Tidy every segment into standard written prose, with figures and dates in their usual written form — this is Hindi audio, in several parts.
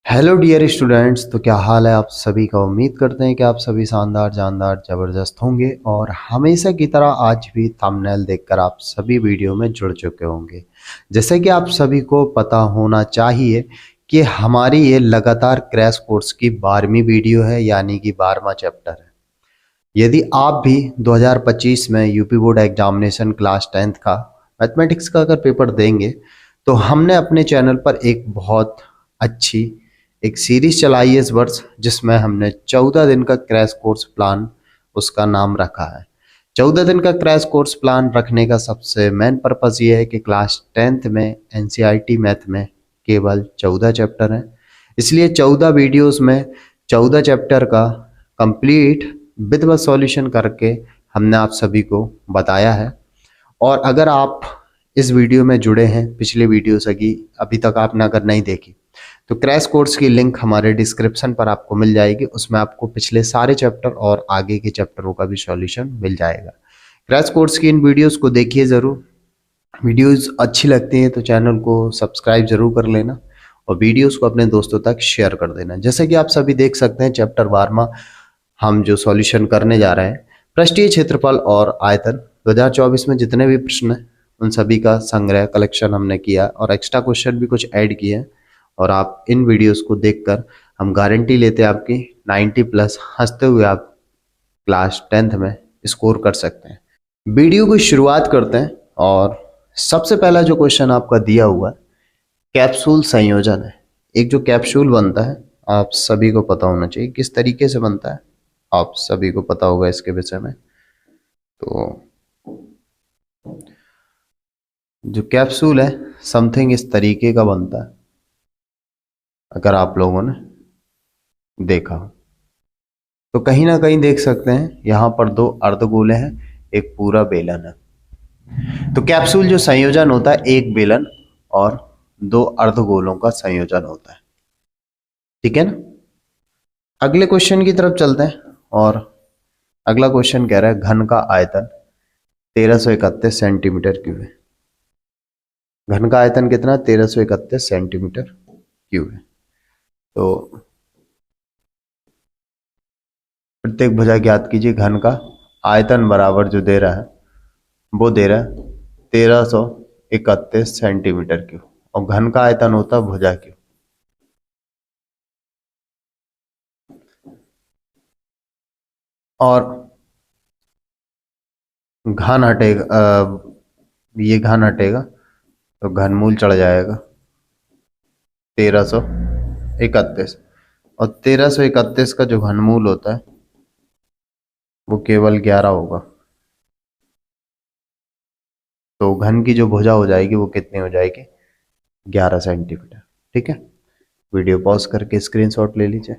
Hello dear students. तो क्या हाल है आप सभी का। उम्मीद करते हैं कि आप सभी शानदार जानदार ज़बरदस्त होंगे और हमेशा की तरह आज भी थंबनेल देखकर आप सभी वीडियो में जुड़ चुके होंगे। जैसे कि आप सभी को पता होना चाहिए कि हमारी ये लगातार क्रैश कोर्स की 12वीं वीडियो है, यानी कि 12वां चैप्टर है। यदि आप भी 2025 में UP board examination class 10th का मैथमेटिक्स का अगर पेपर देंगे तो हमने अपने चैनल पर एक बहुत अच्छी एक सीरीज चलाई है इस वर्ष, जिसमें हमने 14 दिन का क्रैश कोर्स प्लान उसका नाम रखा है। 14 दिन का क्रैश कोर्स प्लान रखने का सबसे मेन पर्पज़ ये है कि क्लास 10th में एनसीईआरटी मैथ में केवल 14 चैप्टर हैं, इसलिए 14 वीडियोस में 14 चैप्टर का कंप्लीट विद सॉल्यूशन करके हमने आप सभी को बताया है। और अगर आप इस वीडियो में जुड़े हैं, पिछले वीडियो से की अभी तक आपने अगर नहीं देखी तो क्रैश कोर्स की लिंक हमारे डिस्क्रिप्शन पर आपको मिल जाएगी। उसमें आपको पिछले सारे चैप्टर और आगे के चैप्टरों का भी सॉल्यूशन मिल जाएगा। क्रैश कोर्स की इन वीडियोस को देखिए ज़रूर। वीडियोस अच्छी लगती हैं तो चैनल को सब्सक्राइब जरूर कर लेना और वीडियोस को अपने दोस्तों तक शेयर कर देना। जैसे कि आप सभी देख सकते हैं, चैप्टर 12वां हम जो सॉल्यूशन करने जा रहे हैं, पृष्ठीय क्षेत्रफल और आयतन। 2024 में जितने भी प्रश्न हैं उन सभी का संग्रह कलेक्शन हमने किया और एक्स्ट्रा क्वेश्चन भी कुछ ऐड किए हैं। और आप इन वीडियोस को देखकर हम गारंटी लेते हैं आपकी 90 प्लस हंसते हुए आप क्लास 10th में स्कोर कर सकते हैं। वीडियो की शुरुआत करते हैं और सबसे पहला जो क्वेश्चन आपका दिया हुआ है कैप्सूल संयोजन है। एक जो कैप्सूल बनता है आप सभी को पता होना चाहिए किस तरीके से बनता है, आप सभी को पता होगा इसके विषय में। तो जो कैप्सूल है समथिंग इस तरीके का बनता है, अगर आप लोगों ने देखा हो तो कहीं ना कहीं देख सकते हैं यहाँ पर दो अर्धगोले हैं, एक पूरा बेलन है। तो कैप्सूल जो संयोजन होता है एक बेलन और दो अर्धगोलों का संयोजन होता है, ठीक है ना। अगले क्वेश्चन की तरफ चलते हैं और अगला क्वेश्चन कह रहा है घन का आयतन 1331 सेंटीमीटर क्यूब है। घन का आयतन कितना, 1331 सेंटीमीटर क्यूब है। तो प्रत्येक भुजा ज्ञात कीजिए। घन का आयतन बराबर जो दे रहा है वो दे रहा है 1331 सेंटीमीटर क्यूब और घन का आयतन होता है भुजा क्यूब। और घन हटेगा, ये घन हटेगा तो घनमूल चढ़ जाएगा 1331 और 1331 का जो घनमूल होता है वो केवल 11 होगा। तो घन की जो भुजा हो जाएगी वो कितनी हो जाएगी, 11 सेंटीमीटर। ठीक है, वीडियो पॉज करके स्क्रीनशॉट ले लीजिए।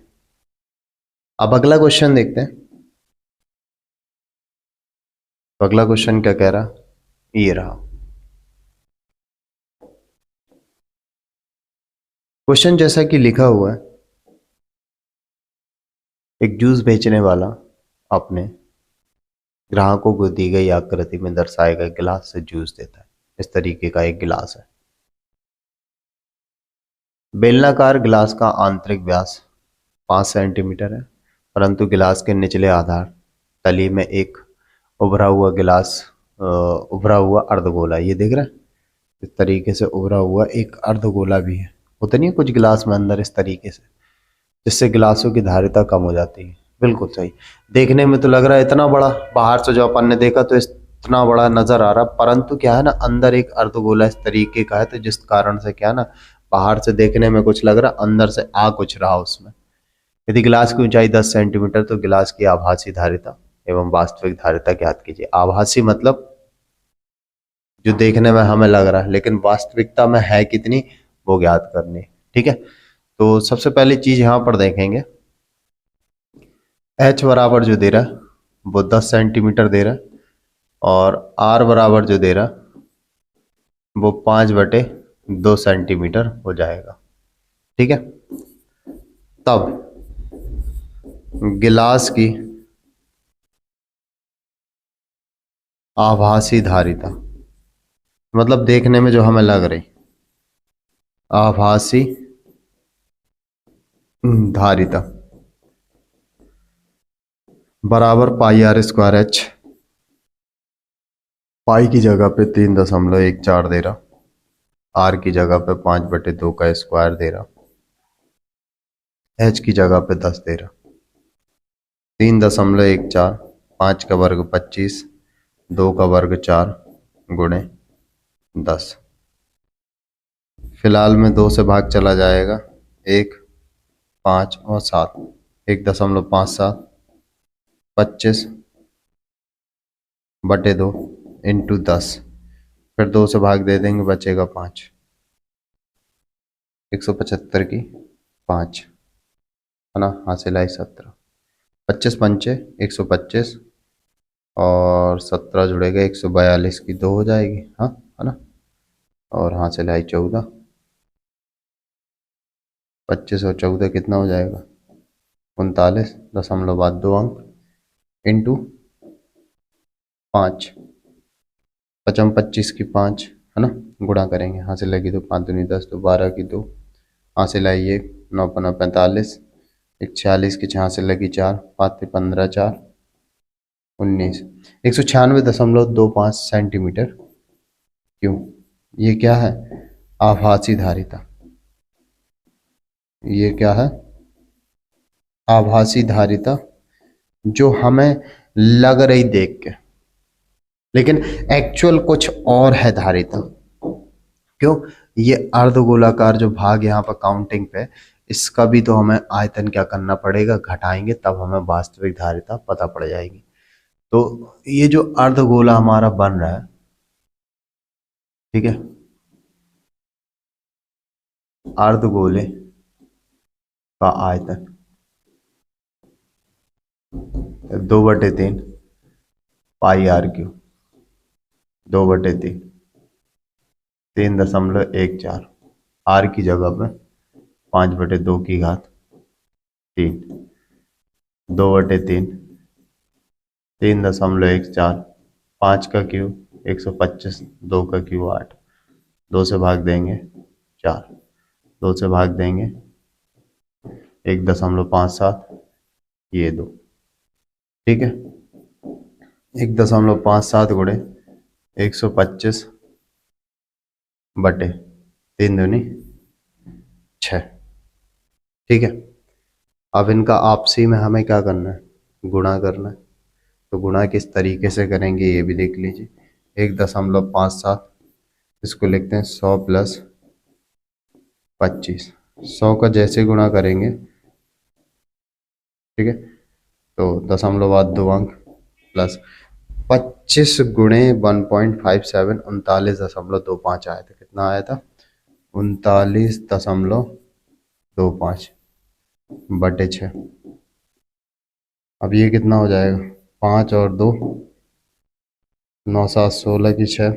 अब अगला क्वेश्चन देखते हैं। तो अगला क्वेश्चन क्या कह रहा, ये रहा क्वेश्चन जैसा कि लिखा हुआ है। एक जूस बेचने वाला अपने ग्राहकों को दी गई आकृति में दर्शाए गए गिलास से जूस देता है। इस तरीके का एक गिलास है। बेलनाकार गिलास का आंतरिक व्यास 5 सेंटीमीटर है, परंतु गिलास के निचले आधार तली में एक उभरा हुआ अर्धगोला, ये देख रहे हैं, इस तरीके से उभरा हुआ एक अर्धगोला भी है। होता नहीं है कुछ गिलास में अंदर इस तरीके से, जिससे गिलासों की धारिता कम हो जाती है। बिल्कुल सही। देखने में तो लग रहा है इतना बड़ा, बाहर से जो अपन ने देखा तो इतना बड़ा नजर आ रहा, परंतु क्या है ना, अंदर एक अर्धगोला इस तरीके का है, तो जिस कारण से क्या है ना, बाहर से देखने में कुछ लग रहा, अंदर से आ कुछ रहा उसमें। यदि गिलास की ऊंचाई 10 सेंटीमीटर तो गिलास की आभासी धारिता एवं वास्तविक धारिता ज्ञात कीजिए। आभासी मतलब जो देखने में हमें लग रहा है, लेकिन वास्तविकता में है कितनी वो ज्ञात करनी। ठीक है, तो सबसे पहली चीज यहां पर देखेंगे, एच बराबर जो दे रहा है वो 10 सेंटीमीटर दे रहा है और आर बराबर जो दे रहा है वो 5/2 सेंटीमीटर हो जाएगा। ठीक है, तब गिलास की आभासी धारिता मतलब देखने में जो हमें लग रही, आभासी धारिता बराबर पाई आर स्क्वायर एच। पाई की जगह पे 3.14 दे रहा, आर की जगह पे 5/2 का स्क्वायर दे रहा, एच की जगह पे 10 दे रहा। 3.14, 5 का वर्ग 25, 2 का वर्ग 4 गुणे 10। फिलहाल में 2 से भाग चला जाएगा, 1, 5 और 7, 1.57, 25/2 इंटू 10। फिर 2 से भाग दे देंगे, बचेगा 5, 175 की 5 है ना, हासिल आई 17। 25 पंचे 125 और 17 जुड़ेगा, 142 की 2 हो जाएगी, हाँ है ना। और हासिल आई 14। 25 और 14 कितना हो जाएगा, 39.2 अंक इंटू 5, 25 की 5 है ना, गुणा करेंगे, हासिल लगी तो 5 दूनी 10, तो 12 की 2, हासिल आई 1, 9 45, 46 की 6 हासिल लगी 4, 5 15 4 19, 196.25 सेंटीमीटर क्यों। ये क्या है, आभासी धारिता। ये क्या है, आभासी धारिता, जो हमें लग रही देख के, लेकिन एक्चुअल कुछ और है धारिता। क्यों, ये अर्धगोलाकार जो भाग यहाँ पर काउंटिंग पे, इसका भी तो हमें आयतन क्या करना पड़ेगा, घटाएंगे, तब हमें वास्तविक धारिता पता पड़ जाएगी। तो ये जो अर्धगोला हमारा बन रहा है, ठीक है, अर्धगोले का आयतन 2/3 पाई आर क्यू, 2/3 3.14, आर की जगह पे 5/2 की घात 3, 2/3 3.14, 5 का क्यूब 125, 2 का क्यूब 8, 2 से भाग देंगे 4, 2 से भाग देंगे 1.57, ये 2, ठीक है। 1.57 गुणे 125 बटे 3×2 = 6, ठीक है। अब इनका आपसी में हमें क्या करना है, गुणा करना है। तो गुणा किस तरीके से करेंगे ये भी देख लीजिए। 1.57, इसको लिखते हैं 100 + 25। 100 का जैसे गुणा करेंगे, ठीक है, तो 0.2 अंक प्लस 25 गुणे 1.57, 39.25 आया था। कितना आया था, 39.25 बटे 6। अब ये कितना हो जाएगा, 5 और 2 9 7 16 की 6,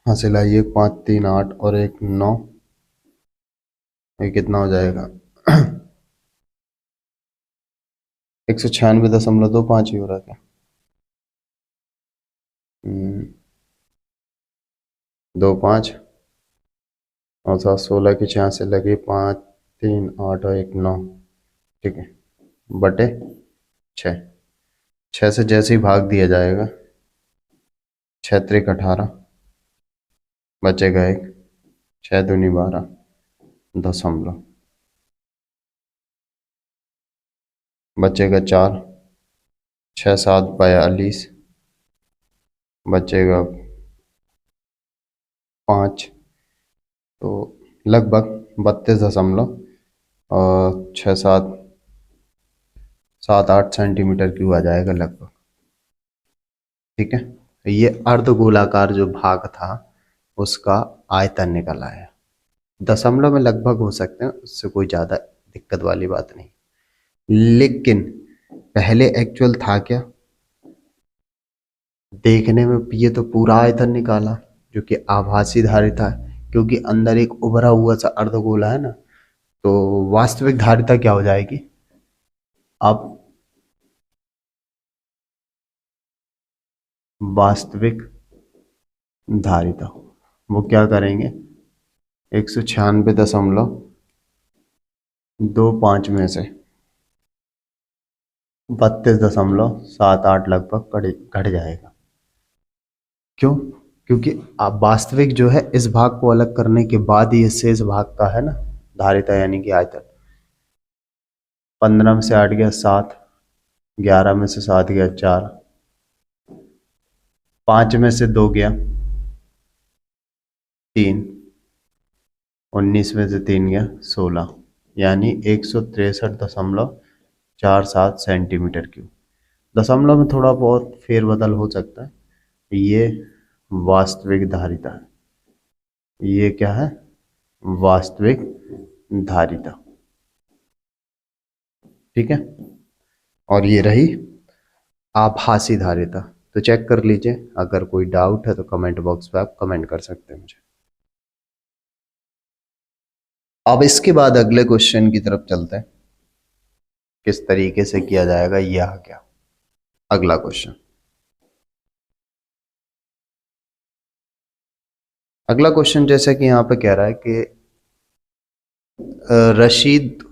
हासिल आई 1 5 3 8 और 1 9, ये कितना हो जाएगा 196.25 ही हो रहा क्या, 2 5 9 7 16 की 6 से लगी 5 3 8 और 1 9, ठीक है, बटे 6। 6 से जैसे ही भाग दिया जाएगा, 6 त्रिक 18, बचेगा 1, 6 दूनी 12 दशमलव, बचेगा 4, 6 7 42, बचेगा 5, तो लगभग 32 और 6 7 7 8 सेंटीमीटर क्यूब आ जाएगा लगभग, ठीक है। तो ये अर्धगोलाकार जो भाग था उसका आयतन निकल आया। दशमलव में लगभग हो सकते हैं, उससे कोई ज़्यादा दिक्कत वाली बात नहीं। लेकिन पहले एक्चुअल था क्या, देखने में ये तो पूरा आयतन निकाला जो कि आभासी धारिता है, क्योंकि अंदर एक उभरा हुआ सा अर्धगोला है ना। तो वास्तविक धारिता क्या हो जाएगी, अब वास्तविक धारिता वो क्या करेंगे, 196.25 2.5 में से 32.78 लगभग घट जाएगा। क्यों? क्योंकि आप वास्तविक जो है इस भाग को अलग करने के बाद ही शेष भाग का है ना धारिता यानी कि आयतन। 15 में से 8 गया 7, 11 में से 7 गया 4, 5 में से 2 गया 3, 19 में से 3 गया 16, यानी 163.47 सेंटीमीटर क्यूब। दशमलव में थोड़ा बहुत फेरबदल हो सकता है। ये वास्तविक धारिता है, ये क्या है? वास्तविक धारिता। ठीक है, और ये रही आभासी धारिता। तो चेक कर लीजिए, अगर कोई डाउट है तो कमेंट बॉक्स पे आप कमेंट कर सकते हैं मुझे। अब इसके बाद अगले क्वेश्चन की तरफ चलते हैं, किस तरीके से किया जाएगा ये आ गया अगला क्वेश्चन। अगला क्वेश्चन जैसे कि यहाँ पे कह रहा है कि रशीद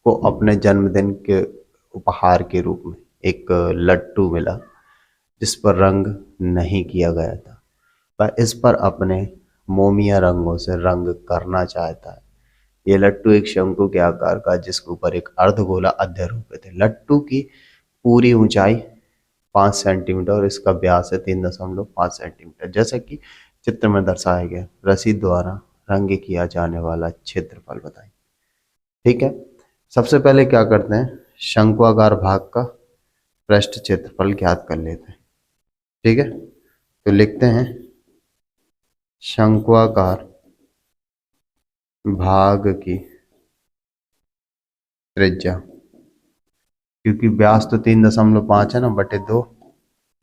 को अपने जन्मदिन के उपहार के रूप में एक लट्टू मिला जिस पर रंग नहीं किया गया था। वह इस पर अपने मोमिया रंगों से रंग करना चाहता है। ये लट्टू एक शंकु के आकार का जिसके ऊपर एक अर्धगोला अध्यारोपित है। लट्टू की पूरी ऊंचाई 5 सेंटीमीटर और इसका व्यास है 3.5 सेंटीमीटर, जैसा कि चित्र में दर्शाया गया। रसीद द्वारा रंग किया जाने वाला क्षेत्रफल बताइए। ठीक है, सबसे पहले क्या करते हैं, शंक्वाकार भाग का पृष्ठ क्षेत्रफल ज्ञात कर लेते हैं। ठीक है, तो लिखते हैं शंक्वाकार भाग की त्रिज्या, क्योंकि व्यास तो 3.5 है ना, बटे 2,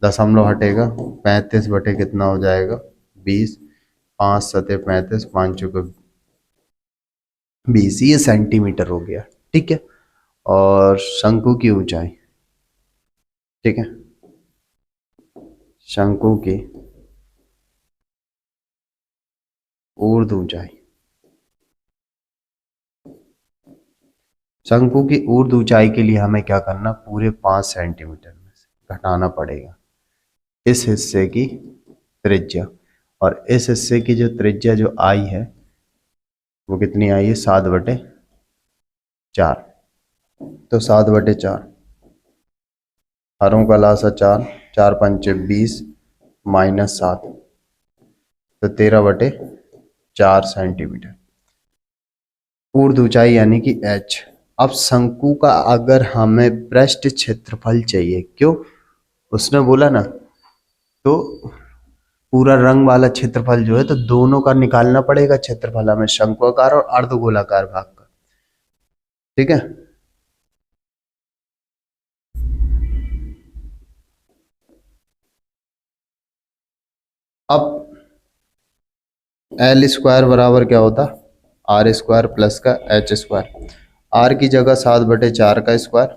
दशमलव हटेगा 35 बटे कितना हो जाएगा 20, 5 सतह 35, 5 चौके 20, ये सेंटीमीटर हो गया। ठीक है, और शंकु की ऊंचाई, ठीक है, शंकु की ऊर्ध्व ऊंचाई, शंकु की ऊर्ध्व ऊंचाई के लिए हमें क्या करना, पूरे 5 सेंटीमीटर में से घटाना पड़ेगा इस हिस्से की त्रिज्या, और इस हिस्से की जो त्रिज्या जो आई है वो कितनी आई है, 7/4। तो 7/4, हरों का लासा 4, 4 पंचे 20 माइनस 7, तो 13/4 सेंटीमीटर ऊर्ध्व ऊंचाई यानी कि h। अब शंकु का अगर हमें पृष्ठ क्षेत्रफल चाहिए, क्यों, उसने बोला ना, तो पूरा रंग वाला क्षेत्रफल जो है तो दोनों का निकालना पड़ेगा क्षेत्रफल हमें, शंक्वाकार और अर्धगोलाकार भाग का। ठीक है, अब एल स्क्वायर बराबर क्या होता, आर स्क्वायर प्लस का एच स्क्वायर। आर की जगह 7/4 का स्क्वायर,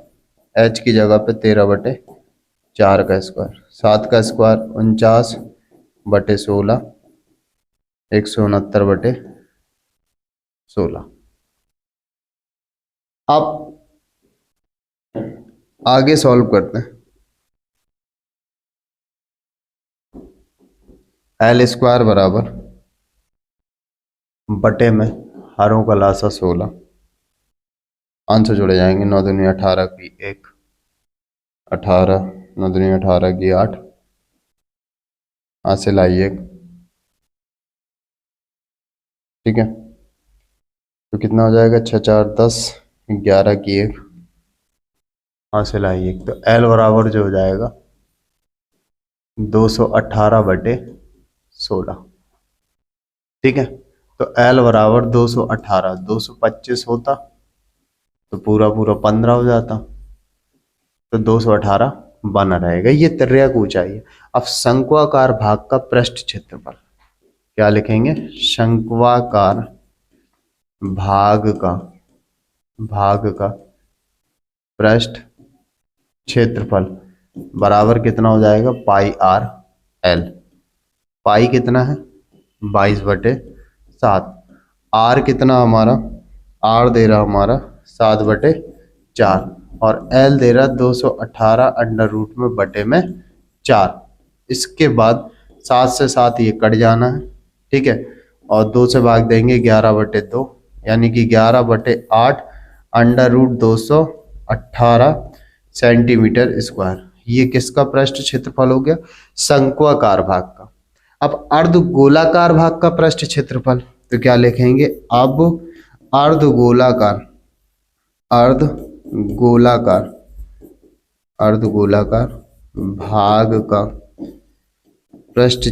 एच की जगह पे 13/4 का स्क्वायर। 7 का स्क्वायर 49/16, 169/16। अब आगे सॉल्व करते हैं। एल स्क्वायर बराबर बटे में हरों का लासा 16, आंसर जुड़े जाएंगे, 9 दूनी 18 की 1, 18, 9 दूनी 18 की 8, हासिल आई 1। ठीक है, तो कितना हो जाएगा, 6 4 10, 11 की 1, हासिल आई 1। तो एल बराबर जो हो जाएगा 218/16। ठीक है, तो एल बराबर 218, 225 होता तो पूरा पूरा 15 हो जाता, तो 218 बना रहेगा। ये तिर्यक ऊंचाई है। अब शंक्वाकार भाग का पृष्ठ क्षेत्रफल क्या लिखेंगे, शंक्वाकार भाग का पृष्ठ क्षेत्रफल बराबर कितना हो जाएगा, πr/l। पाई कितना है, 22/7। आर कितना हमारा, आर दे रहा हमारा 7/4 और L दे रहा 218 अंडर रूट में बटे में 4। इसके बाद 7 से 7 ये कट जाना है, ठीक है, और 2 से भाग देंगे 11/2, यानी कि 11/8 अंडर रूट 218 सेंटीमीटर स्क्वायर। ये किसका पृष्ठ क्षेत्रफल हो गया? शंक्वाकार भाग का। अब अर्धगोलाकार भाग का पृष्ठ क्षेत्रफल तो क्या लिखेंगे? अब अर्धगोलाकार अर्धगोलाकार अर्धगोलाकार भाग का पृष्ठ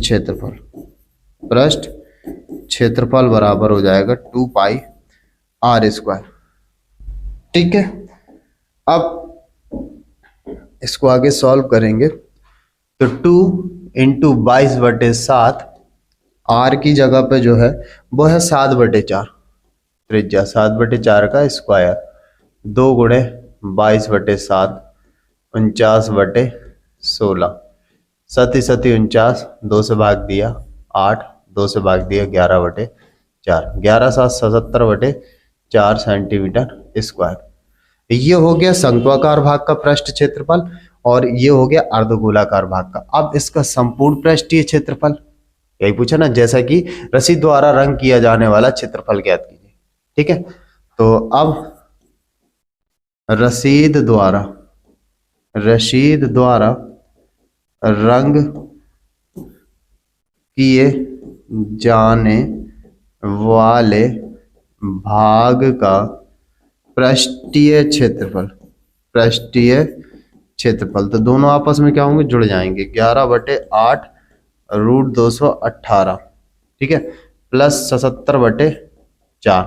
क्षेत्रफल बराबर हो जाएगा 2πr²। ठीक है, अब इसको आगे सॉल्व करेंगे तो 2 × 22/7 r की जगह पे जो है वो है 7/4, त्रिज्या 7/4 का स्क्वायर, 2 × 22/7 49/16, 7 7 49, 2 से भाग दिया 8, 2 से भाग दिया 11/4, 11 7 77/4 सेंटीमीटर स्क्वायर। ये हो गया शंक्वाकार भाग का पृष्ठ क्षेत्रफल और ये हो गया अर्धगोलाकार भाग का। अब इसका संपूर्ण पृष्ठीय क्षेत्रफल, यही पूछा ना, जैसा कि रस्सी द्वारा रंग किया जाने वाला क्षेत्रफल ज्ञात कीजिए। ठीक है, तो अब रसीद द्वारा रंग किए जाने वाले भाग का पृष्ठीय क्षेत्रफल तो दोनों आपस में क्या होंगे? जुड़ जाएंगे। 11/8 रूट 218, ठीक है, प्लस 77/4,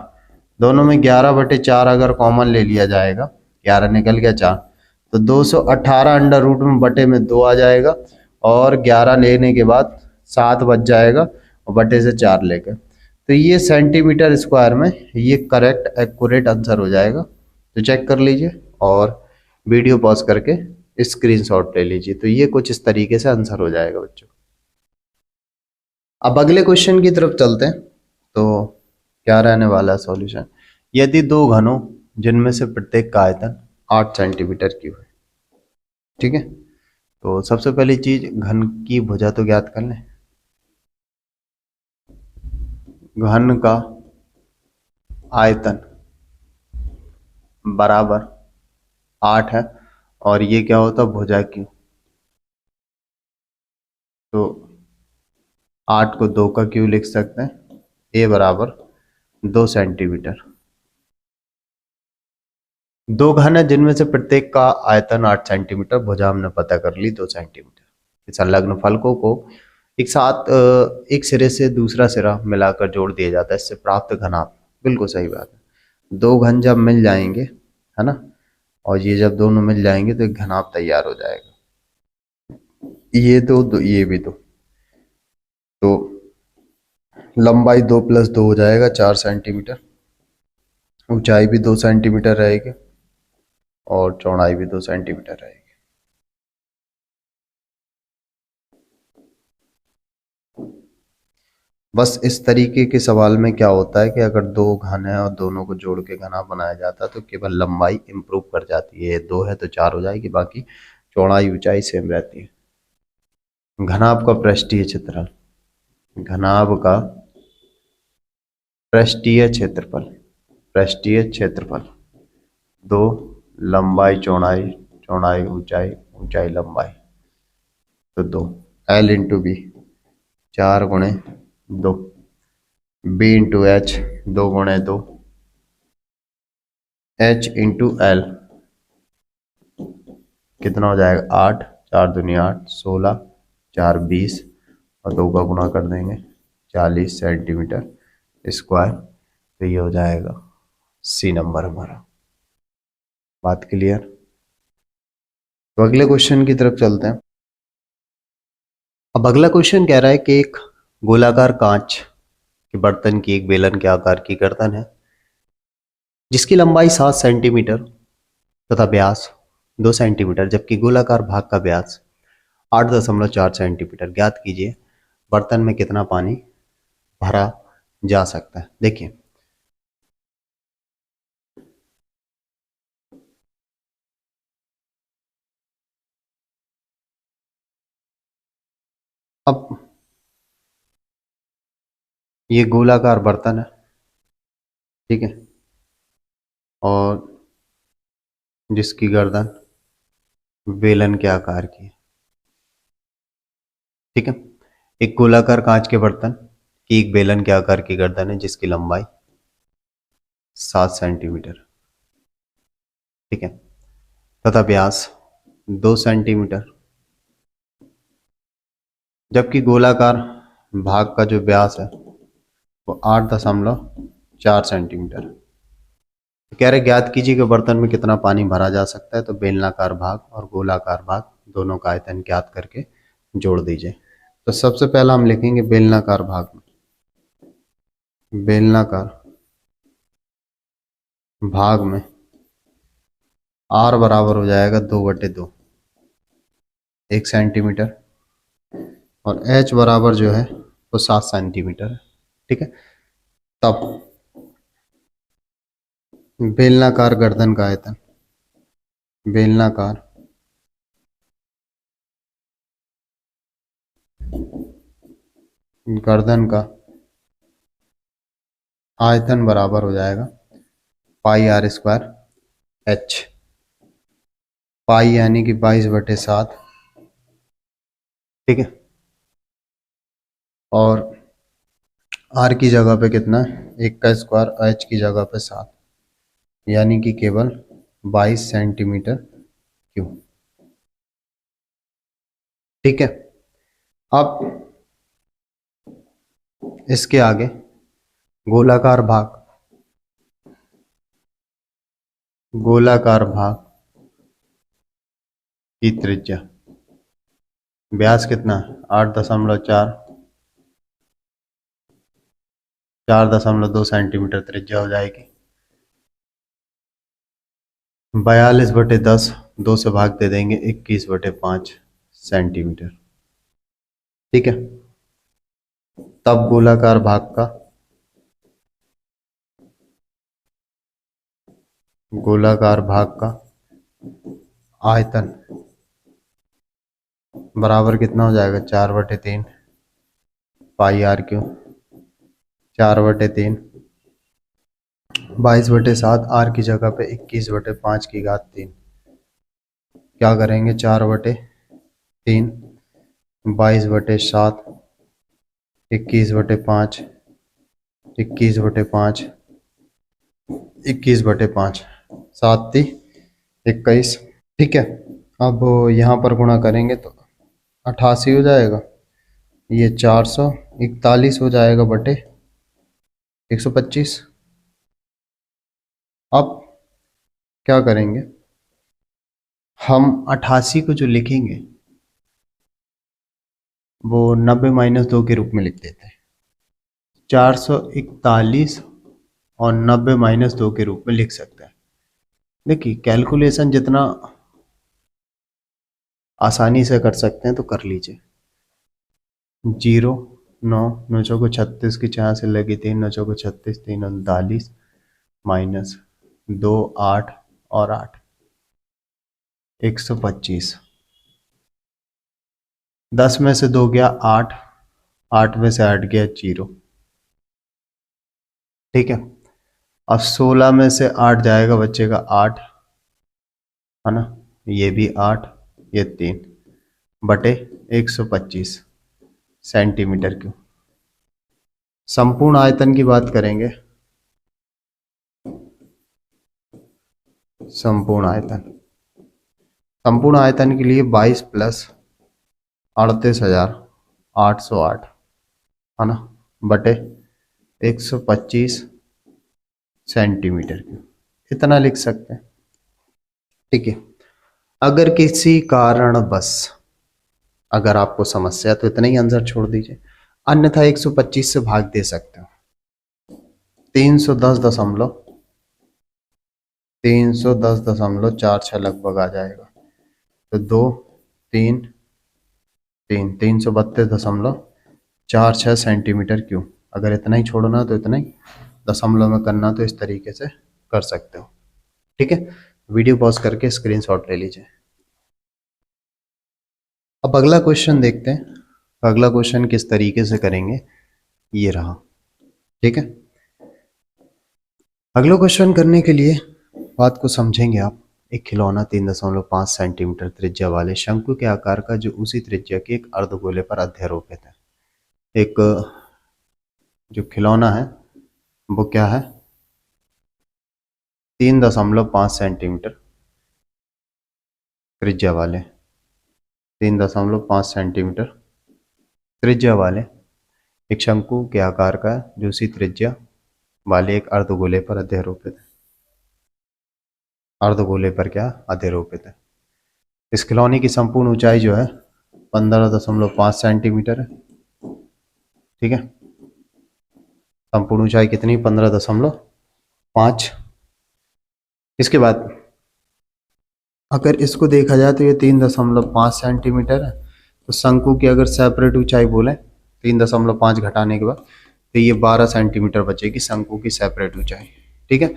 दोनों में 11/4 अगर कॉमन ले लिया जाएगा, 11 निकल गया 4, तो 218 अंडर रूट में बटे में 2 आ जाएगा और 11 लेने के बाद 7 बच जाएगा और बटे से 4 लेकर, तो ये सेंटीमीटर स्क्वायर में ये करेक्ट एक्यूरेट आंसर हो जाएगा। तो चेक कर लीजिए और वीडियो पॉज करके स्क्रीनशॉट ले लीजिए। तो ये कुछ इस तरीके से आंसर हो जाएगा बच्चों। अब अगले क्वेश्चन की तरफ चलते हैं। तो क्या रहने वाला है सॉल्यूशन? यदि 2 घनों जिनमें से प्रत्येक का आयतन 8 सेंटीमीटर क्यूब है, ठीक है, तो सबसे पहली चीज घन की भुजा तो ज्ञात कर लें। घन का आयतन बराबर 8 है और ये क्या होता है? भुजा क्यू। तो 8 को 2 का क्यू लिख सकते हैं, ए बराबर 2 सेंटीमीटर। 2 घन है जिनमें से प्रत्येक का आयतन 8 सेंटीमीटर, भुजा हमने पता कर ली 2 सेंटीमीटर। संलग्न फलकों को एक साथ एक सिरे से दूसरा सिरा मिलाकर जोड़ दिया जाता है, इससे प्राप्त घनाभ। बिल्कुल सही बात है। 2 घन जब मिल जाएंगे, है ना, और ये जब दोनों मिल जाएंगे तो एक घनाभ तैयार हो जाएगा। ये दो ये भी दो, तो लंबाई 2 + 2 हो जाएगा 4 सेंटीमीटर, ऊंचाई भी 2 सेंटीमीटर रहेगी और चौड़ाई भी 2 सेंटीमीटर रहेगी। बस इस तरीके के सवाल में क्या होता है कि अगर 2 घन है और दोनों को जोड़ के घना बनाया जाता है तो केवल लंबाई इंप्रूव कर जाती है, 2 है तो 4 हो जाएगी, बाकी चौड़ाई ऊंचाई सेम रहती है। घनाभ का पृष्ठीय क्षेत्रफल, घनाभ का पृष्ठीय क्षेत्रफल 2 लंबाई चौड़ाई, चौड़ाई ऊंचाई, ऊंचाई लंबाई, तो 2 L × B 4 × 2, B × H 2 × 2, H × L कितना हो जाएगा? 8, 4 दूनी 8, 16, 4 20 और 2 का गुणा कर देंगे 40 सेंटीमीटर स्क्वायर। तो ये हो जाएगा सी नंबर हमारा। बात क्लियर? तो अगले क्वेश्चन की तरफ चलते हैं। अब अगला क्वेश्चन कह रहा है कि एक गोलाकार कांच के बर्तन की एक बेलन के आकार की गर्दन है जिसकी लंबाई 7 सेंटीमीटर तथा व्यास 2 सेंटीमीटर, जबकि गोलाकार भाग का व्यास 8.4 सेंटीमीटर। ज्ञात कीजिए बर्तन में कितना पानी भरा जा सकता है। देखिए अब ये गोलाकार बर्तन है, ठीक है, और जिसकी गर्दन बेलन के आकार की है, ठीक है। एक गोलाकार कांच के बर्तन की एक बेलन के आकार की गर्दन है जिसकी लंबाई 7 सेंटीमीटर, ठीक है, तथा व्यास 2 सेंटीमीटर, जबकि गोलाकार भाग का जो व्यास है वो 8.4 सेंटीमीटर। कह रहे ज्ञात कीजिए कि बर्तन में कितना पानी भरा जा सकता है। तो बेलनाकार भाग और गोलाकार भाग दोनों का आयतन ज्ञात करके जोड़ दीजिए। तो सबसे पहला हम लिखेंगे बेलनाकार भाग में, बेलनाकार भाग में R बराबर हो जाएगा 2/2, 1 सेंटीमीटर, और H बराबर जो है वो 7 सेंटीमीटर है, ठीक है। तब बेलनाकार गर्दन का आयतन, बेलनाकार गर्दन का आयतन बराबर हो जाएगा πr²h, पाई यानी कि 22/7, ठीक है, और आर की जगह पे कितना है 1 का स्क्वायर, एच की जगह पे 7, यानी कि केवल 22 सेंटीमीटर क्यूब, ठीक है। अब इसके आगे गोलाकार भाग, गोलाकार भाग की त्रिज्या, व्यास कितना है 8.4, 4.2 सेंटीमीटर त्रिज्या हो जाएगी। 42/10, 2 से भाग दे देंगे 21/5 सेंटीमीटर, ठीक है। तब गोलाकार भाग का, गोलाकार भाग का आयतन बराबर कितना हो जाएगा 4/3 πr², 4/3 22/7, आर की जगह पे 21/5 क्या करेंगे 4/3 22/7 21/5 21/5 21/5 7×3 = 21, ठीक है। अब यहाँ पर गुणा करेंगे तो 88 हो जाएगा, ये 441 हो जाएगा बटे 125। अब क्या करेंगे, हम 88 को जो लिखेंगे वो 90 - 2 के रूप में लिख देते हैं। 441 और 90 - 2 के रूप में लिख सकते हैं। देखिए कैलकुलेशन जितना आसानी से कर सकते हैं तो कर लीजिए। 0 9 9 चौको 36 की 4 से लगी 3 9 चौको 36 3 39 -2 8 और 8 125। 10 में से 2 गया 8, 8 में से 8 गया 0, ठीक है। अब 16 में से 8 जाएगा बचेगा 8, है ना, ये भी 8, ये 3 बटे 125 सेंटीमीटर क्यूब। संपूर्ण आयतन की बात करेंगे, संपूर्ण आयतन, संपूर्ण आयतन के लिए 22 + 38,808, है ना, बटे 125 सेंटीमीटर क्यूब, इतना लिख सकते हैं, ठीक है। अगर किसी कारणवश अगर आपको समस्या तो इतना ही आंसर छोड़ दीजिए, अन्यथा 125 से भाग दे सकते हो। 310.46 लगभग आ जाएगा, तो 2 3 3 332.46 सेंटीमीटर क्यूब। अगर इतना ही छोड़ना तो इतना ही, दशमलव में करना तो इस तरीके से कर सकते हो, ठीक है। वीडियो पॉज करके स्क्रीनशॉट ले लीजिए। अब अगला क्वेश्चन देखते हैं। तो अगला क्वेश्चन किस तरीके से करेंगे ये रहा। ठीक है, अगला क्वेश्चन करने के लिए बात को समझेंगे आप। एक खिलौना 3.5 सेंटीमीटर त्रिज्या वाले शंकु के आकार का जो उसी त्रिज्या के एक अर्धगोले पर अध्यारोपित है। एक जो खिलौना है वो क्या है, 3.5 सेंटीमीटर त्रिज्या वाले, 3.5 सेंटीमीटर त्रिज्या वाले एक शंकु के आकार का जो उसी त्रिज्या वाले एक अर्धगोले पर अध्यारोपित है। अर्धगोले पर क्या अध्यारोपित है। इस खिलौने की संपूर्ण ऊंचाई जो है 15.5 सेंटीमीटर है। ठीक है, संपूर्ण ऊंचाई कितनी, 15.5। इसके बाद अगर इसको देखा जाए तो ये 3.5 सेंटीमीटर है। तो शंकु की अगर सेपरेट ऊंचाई बोले 3.5 घटाने के बाद तो ये 12 सेंटीमीटर बचेगी शंकु की सेपरेट ऊंचाई। ठीक है,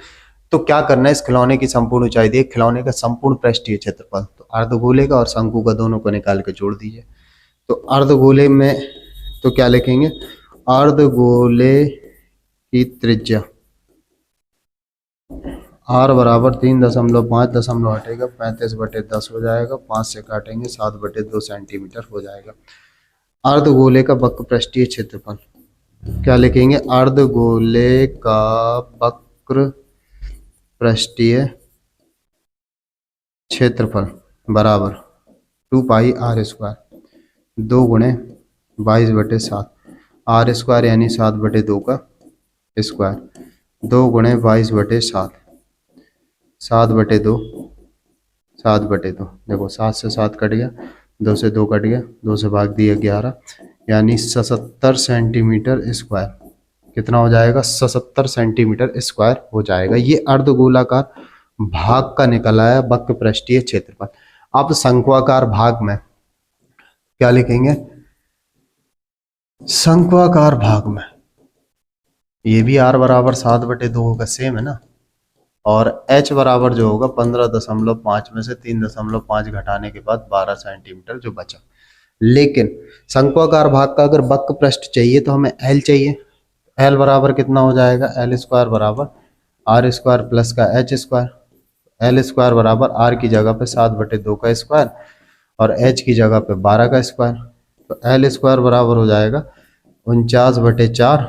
तो क्या करना है, इस खिलौने की संपूर्ण ऊंचाई दी, खिलौने का संपूर्ण पृष्ठीय क्षेत्रफल, तो अर्धगोले का और शंकु का दोनों को निकाल के जोड़ दीजिए। तो अर्धगोले में तो क्या लिखेंगे, अर्धगोले की त्रिज्या r बराबर 3.5 दशमलव हटेगा 35/10 हो जाएगा, 5 से काटेंगे 7/2 सेंटीमीटर हो जाएगा। अर्धगोले का वक्र पृष्ठीय क्षेत्रफल क्या लिखेंगे, अर्धगोले का वक्र पृष्ठीय क्षेत्रफल बराबर 2 पाई r स्क्वायर, 2 गुणे 22/7, r स्क्वायर यानी 7/2 का स्क्वायर, 2 गुणे 22/7, 7/2, 7/2। देखो 7 से 7 कट गया, 2 से 2 कट गया, 2 से भाग दिया 11, यानी 77 सेंटीमीटर स्क्वायर। कितना हो जाएगा, 77 सेंटीमीटर स्क्वायर हो जाएगा। ये अर्धगोलाकार भाग का निकला है वक्र पृष्ठीय क्षेत्रफल। अब शंक्वाकार भाग में क्या लिखेंगे, शंक्वाकार भाग में ये भी r बराबर 7/2 होगा, सेम है ना, और h बराबर जो होगा 15.5 में से 3.5 घटाने के बाद 12 सेंटीमीटर जो बचा। लेकिन शंक्वाकार भाग का अगर वक्र पृष्ठ चाहिए तो हमें l चाहिए। l बराबर कितना हो जाएगा, l स्क्वायर बराबर r स्क्वायर प्लस का h स्क्वायर। l स्क्वायर बराबर r की जगह पे 7/2 का स्क्वायर और h की जगह पे 12 का स्क्वायर। तो l स्क्वायर बराबर हो जाएगा 49/4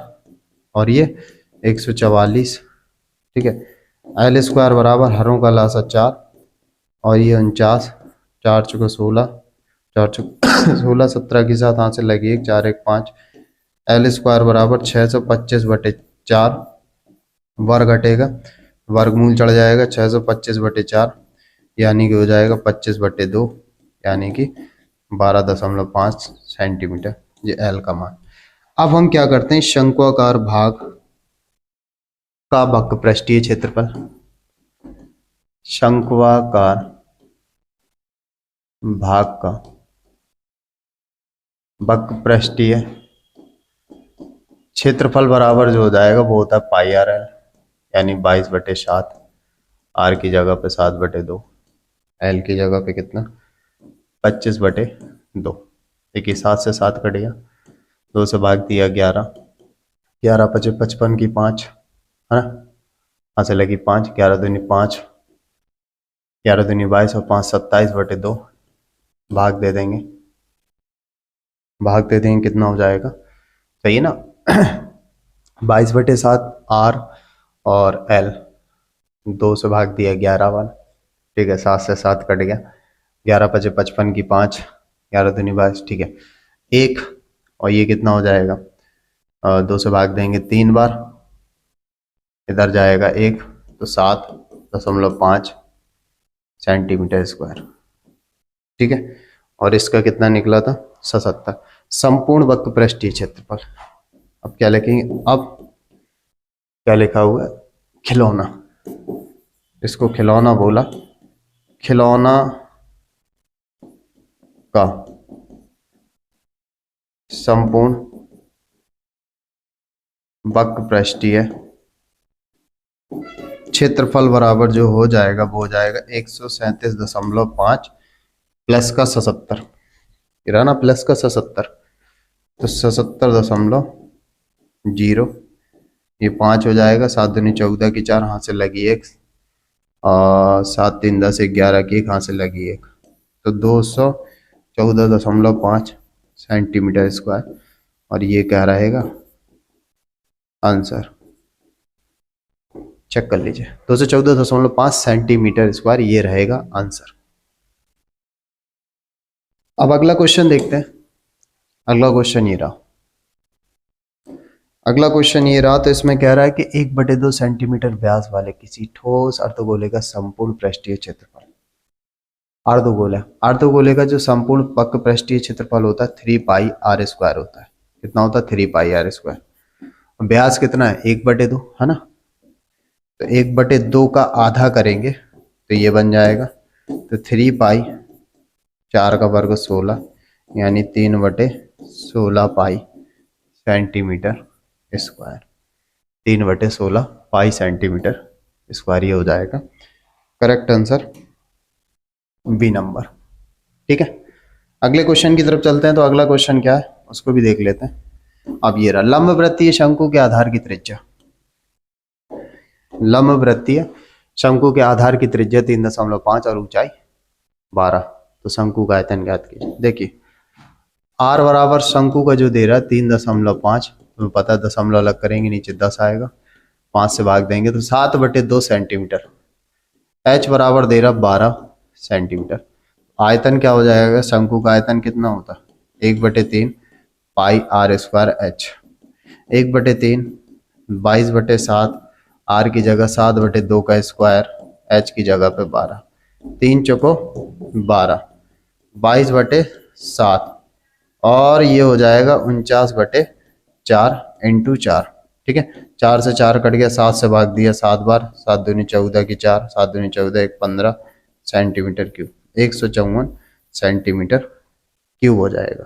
और ये 144। ठीक है, l स्क्वायर बराबर हरों का लासा 4 और ये 49, 4 चुका 16, 4 चुका 16, 17 के साथ हाथ से लगी 1, 4 1 5। l स्क्वायर बराबर 625/4, वर्ग घटेगा, वर्गमूल चढ़ जाएगा 625/4, यानी कि हो जाएगा 25/2, यानी कि 12.5 सेंटीमीटर, ये l का मान। अब हम क्या करते हैं, शंक्वाकार भाग का वक्र पृष्ठीय क्षेत्रफल, शंक्वाकार भाग का वक्र पृष्ठीय क्षेत्रफल बराबर जो हो जाएगा वो होता है पाई r l, यानी 22/7, r की जगह पे 7/2, l की जगह पे कितना 25/2। देखिए 7 से 7 कट गया, 2 से भाग दिया 11, 11 × 5 = 55 की 5 है ना, यहाँ से लगी 5, 11 दूनी 5, 11 दूनी 22 और 5 27/2, भाग दे देंगे, भाग दे देंगे कितना हो जाएगा, सही है ना 22/7 r और l, 2 से भाग दिया 11 वाला। ठीक है, 7 से 7 कट गया, 11 × 5 = 55 की 5, 11 दूनी 22। ठीक है, 1 और ये कितना हो जाएगा, 2 से भाग देंगे 3 बार, इधर जाएगा 1, तो 7.5 सेंटीमीटर स्क्वायर। ठीक है, और इसका कितना निकला था 77, संपूर्ण वक्र पृष्ठीय क्षेत्रफल। अब क्या लिखेंगे, अब क्या लिखा हुआ है, खिलौना, इसको खिलौना बोला, खिलौना का संपूर्ण वक्र पृष्ठीय क्षेत्रफल बराबर जो हो जाएगा वो हो जाएगा 137.5 प्लस का 77, रहा ना, प्लस का 77, तो 77.0, ये 5 हो जाएगा। 7 दूनी 14 की 4, हाथ से लगी 1, और 7 3 10 11 की 1, हाथ से लगी 1, तो 214.5 सेंटीमीटर स्क्वायर, और ये क्या रहेगा आंसर। चेक कर लीजिए, 214.5 सेंटीमीटर स्क्वायर ये रहेगा आंसर। अब अगला क्वेश्चन देखते हैं। अगला क्वेश्चन ये रहा। अगला क्वेश्चन ये रहा, तो इसमें कह रहा है कि 1/2 सेंटीमीटर व्यास वाले किसी ठोस अर्धगोले का संपूर्ण पृष्ठीय क्षेत्रफल। अर्धगोला, अर्धगोले का जो संपूर्ण पक्क पृष्ठीय क्षेत्रफल होता है 3πr² होता है। कितना होता है? 3πr²। व्यास कितना है? 1/2, है ना। तो 1/2 का आधा करेंगे तो ये बन जाएगा, तो 3π, 4 का वर्ग 16, यानी 3/16 पाई सेंटीमीटर स्क्वायर। 3/16 पाई सेंटीमीटर स्क्वायर ये हो जाएगा करेक्ट आंसर, बी नंबर। ठीक है, अगले क्वेश्चन की तरफ चलते हैं। तो अगला क्वेश्चन क्या है उसको भी देख लेते हैं। अब ये रहा, लंब वृत्तीय शंकु के आधार की त्रिज्या। लंब वृत्तीय शंकु के आधार की त्रिज्या 3.5 और ऊंचाई 12। तो शंकु का आयतन ज्ञात कीजिए। देखिए आर बराबर शंकु का जो दे रहा है 3.5, तुम्हें पता है दशमलव अलग करेंगे नीचे 10 आएगा, 5 से भाग देंगे तो 7/2 सेंटीमीटर। एच बराबर दे रहा 12 सेंटीमीटर। आयतन क्या हो जाएगा? शंकु का आयतन कितना होता है? 1/3 पाई r² एच। 1/3 22/7, आर की जगह 7/2 का स्क्वायर, एच की जगह पे 12, 3 चौको 12, 22/7, और ये हो जाएगा 49/4 इंटू 4। ठीक है, 4 से 4 कट गया, 7 से भाग दिया 7 बार, 7 दूनी 14 की 4, 7 दूनी 14 1 15 सेंटीमीटर क्यूब, 154 सेंटीमीटर क्यूब हो जाएगा।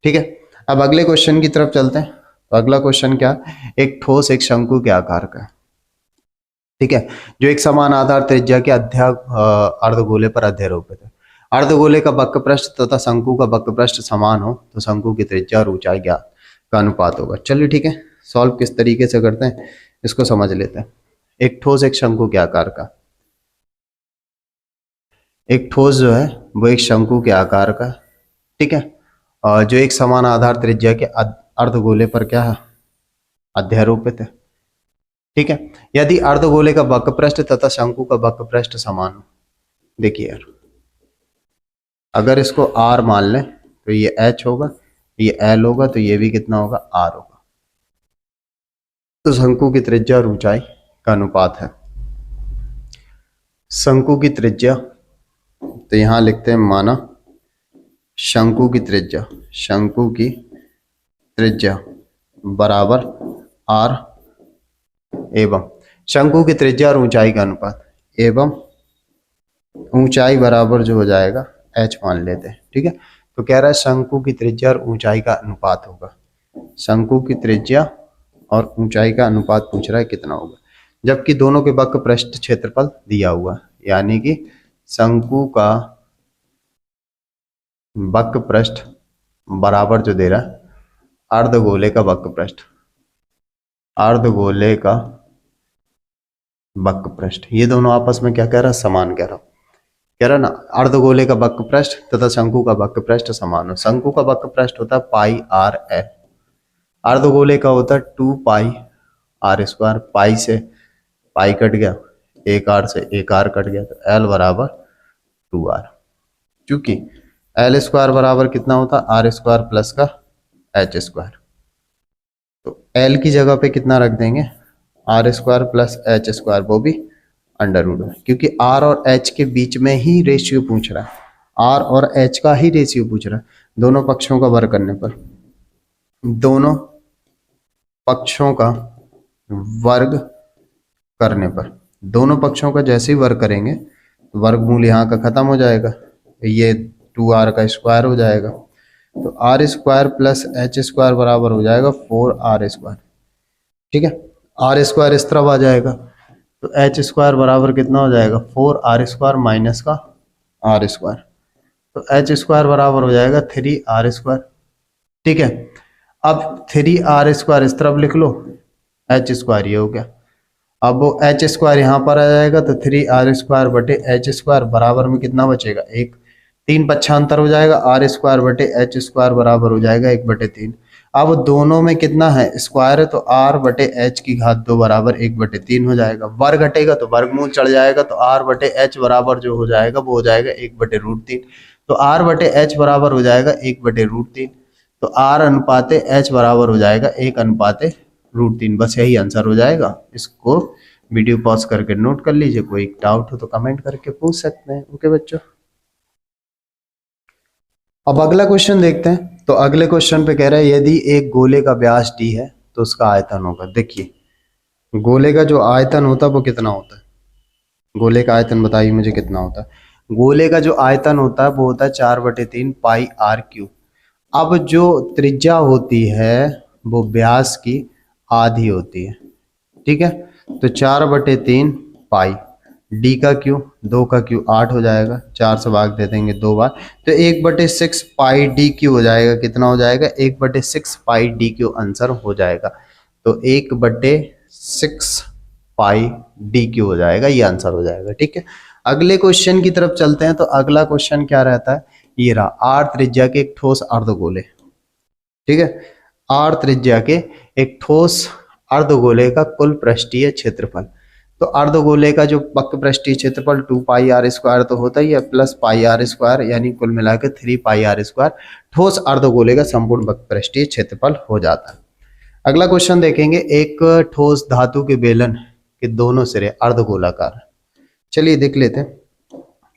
ठीक है, अब अगले क्वेश्चन की तरफ चलते हैं। तो अगला क्वेश्चन क्या? एक ठोस एक शंकु के आकार का है। ठीक है, जो एक समान आधार त्रिज्या के अर्धगोले पर अध्यारोपित है। अर्धगोले का वक्र पृष्ठ तथा शंकु का वक्र पृष्ठ समान हो तो शंकु की त्रिज्या और ऊंचाई ज्ञात का अनुपात होगा। चलिए ठीक है, सॉल्व किस तरीके से करते हैं इसको समझ लेते हैं। एक ठोस एक शंकु के आकार का, एक ठोस जो है वो एक शंकु के आकार का, ठीक है, और जो एक समान आधार त्रिज्या के अर्धगोले पर क्या है? अध्यारोपित है। ठीक है, यदि अर्धगोले का वक्र पृष्ठ तथा शंकु का वक्र पृष्ठ समान हो, देखिए यार, अगर इसको r मान लें तो ये h होगा, ये l होगा, तो ये भी कितना होगा? r होगा। तो शंकु की त्रिज्या और ऊंचाई का अनुपात है। शंकु की त्रिज्या, तो यहां लिखते हैं माना शंकु की त्रिज्या, शंकु की त्रिज्या बराबर r एवं शंकु की त्रिज्या और ऊंचाई का अनुपात, एवं ऊंचाई बराबर जो हो जाएगा h मान लेते हैं। ठीक है, तो कह रहा है शंकु की त्रिज्या और ऊंचाई का अनुपात होगा। शंकु की त्रिज्या और ऊंचाई का अनुपात पूछ रहा है कितना होगा, जबकि दोनों के वक्र पृष्ठ क्षेत्रफल दिया हुआ है, यानी कि शंकु का वक्र पृष्ठ बराबर जो दे रहा है अर्धगोले का वक्र पृष्ठ, अर्धगोले का वक्र पृष्ठ, ये दोनों आपस में क्या कह रहा है? समान कह रहा ना, अर्धगोले का वक्र पृष्ठ तथा शंकु का वक्र पृष्ठ समान हो। शंकु का वक्र पृष्ठ होता है πr/l, अर्धगोले का होता है 2πr²। पाई से पाई कट गया, एक आर से एक आर कट गया, तो l बराबर 2r। क्योंकि l² बराबर कितना होता है? r² प्लस का h²। तो l की जगह पे कितना रख देंगे? r² प्लस h², वो भी अंडर रूट में, क्योंकि r और h के बीच में ही रेशियो पूछ रहा है, r और h का ही रेशियो पूछ रहा है। दोनों पक्षों का वर्ग करने पर, दोनों पक्षों का वर्ग करने पर, दोनों पक्षों का जैसे ही वर्ग करेंगे तो वर्गमूल यहाँ का खत्म हो जाएगा, ये 2r का स्क्वायर हो जाएगा, तो r² प्लस h² बराबर हो जाएगा 4r²। ठीक है, r² इस तरफ आ जाएगा, तो h² बराबर कितना हो जाएगा? 4r² माइनस का r², तो h² बराबर हो जाएगा 3r²। ठीक है, अब 3r² इस तरफ लिख लो, h² ये हो गया। अब वो h² यहाँ पर आ जाएगा तो 3r² बटे h² बराबर में कितना बचेगा, एक। 3 पच्छा अंतर हो जाएगा, r² बटे h² बराबर हो जाएगा 1/3। अब दोनों में कितना है, स्क्वायर है, तो r बटे h की घात 2 बराबर 1/3 हो जाएगा। वर्ग घटेगा तो वर्गमूल चढ़ जाएगा, तो r बटे h बराबर जो हो जाएगा वो हो जाएगा 1/√3। तो r बटे h बराबर हो जाएगा 1/√3। तो r अनुपाते h बराबर हो जाएगा 1/√3। बस यही आंसर हो जाएगा। इसको वीडियो पॉज करके नोट कर लीजिए, कोई डाउट हो तो कमेंट करके पूछ सकते हैं। ओके बच्चों, अब अगला क्वेश्चन देखते हैं। तो अगले क्वेश्चन पे कह रहा है यदि एक गोले का व्यास d है तो उसका आयतन होगा। देखिए, गोले का जो आयतन होता है वो कितना होता है, गोले का आयतन बताइए मुझे कितना होता है। गोले का जो आयतन होता है वो होता है 4/3 पाई r³। अब जो त्रिज्या होती है वो व्यास की आधी होती है, ठीक है। तो 4/3 पाई, डी का क्यू, 2 का क्यू 8 हो जाएगा, 4 से भाग दे देंगे 2 बार, तो 1/6 पाई डी क्यू हो जाएगा। कितना हो जाएगा, 1/6 पाई डी क्यू आंसर हो जाएगा। तो 1/6 पाई डी क्यू हो जाएगा, ये आंसर हो जाएगा, ठीक है। अगले क्वेश्चन की तरफ चलते हैं। तो अगला क्वेश्चन क्या रहता है, ये रहा, आर त्रिज्या के एक ठोस अर्धगोले, ठीक है। आर त्रिज्या के एक ठोस अर्धगोले का कुल पृष्ठीय क्षेत्रफल। तो अर्धगोले का जो वक्र पृष्ठीय क्षेत्रफल 2πr² तो होता ही है, प्लस πr², यानी कुल मिलाकर 3πr², ठोस अर्धगोले का संपूर्ण वक्र पृष्ठीय क्षेत्रफल हो जाता है। अगला क्वेश्चन देखेंगे, एक ठोस धातु के बेलन के दोनों सिरे अर्धगोलाकार। चलिए देख लेते हैं।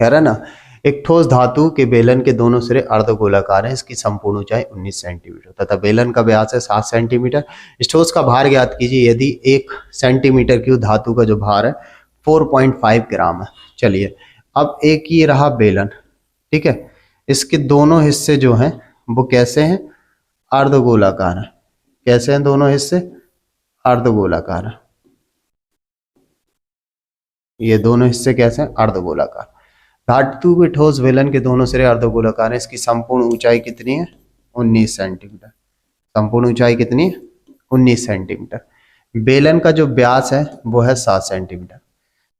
कह रहा है ना, एक ठोस धातु के बेलन के दोनों सिरे अर्धगोलाकार है, इसकी संपूर्ण ऊंचाई 19 सेंटीमीटर तथा बेलन का व्यास है 7 सेंटीमीटर। इस ठोस का भार ज्ञात कीजिए यदि 1 सेंटीमीटर की धातु का जो भार है 4.5 ग्राम है। चलिए, अब एक ये रहा बेलन, ठीक है। इसके दोनों हिस्से जो हैं वो कैसे हैं, अर्धगोलाकार है। कैसे हैं दोनों हिस्से, अर्धगोलाकार है। ये दोनों हिस्से कैसे हैं, अर्धगोलाकार। धातु के ठोस बेलन के दोनों सिरे अर्धगोलाकार है, इसकी संपूर्ण ऊंचाई कितनी है, 19 सेंटीमीटर। संपूर्ण ऊंचाई कितनी है, 19 सेंटीमीटर। बेलन का जो व्यास है वो है 7 सेंटीमीटर।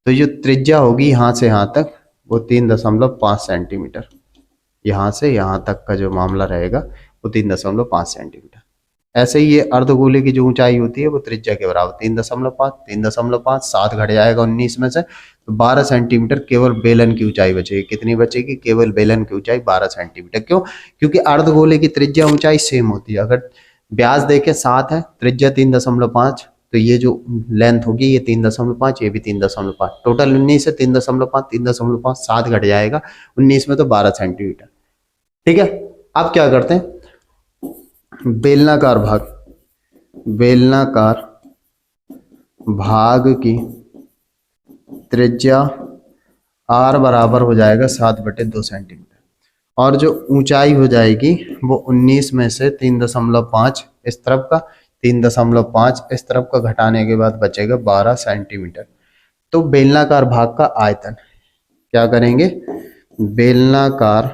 तो जो त्रिज्या होगी यहाँ से यहाँ तक वो 3.5 सेंटीमीटर। यहाँ से यहाँ तक का जो मामला रहेगा वो 3.5 सेंटीमीटर। ऐसे ही ये अर्धगोले की जो ऊंचाई होती है वो त्रिज्या के बराबर 3.5, 7 घट जाएगा 19 में से, तो 12 सेंटीमीटर केवल बेलन की ऊंचाई बचेगी। कितनी बचेगी, केवल बेलन की ऊंचाई 12 सेंटीमीटर। क्यों, क्योंकि अर्धगोले की त्रिज्या ऊंचाई सेम होती है। अगर व्यास देखे 7 है, त्रिज्या 3.5, तो ये जो लेंथ होगी ये 3.5, ये भी 3.5, टोटल 19 है, 3.5, 3.5, 7 घट जाएगा 19 में, तो 12 सेंटीमीटर, ठीक है। अब क्या करते हैं, बेलनाकार भाग, बेलनाकार भाग की त्रिज्या r बराबर हो जाएगा 7/2 सेंटीमीटर, और जो ऊंचाई हो जाएगी वो 19 में से 3.5 इस तरफ का, 3.5 इस तरफ का घटाने के बाद बचेगा 12 सेंटीमीटर। तो बेलनाकार भाग का आयतन क्या करेंगे, बेलनाकार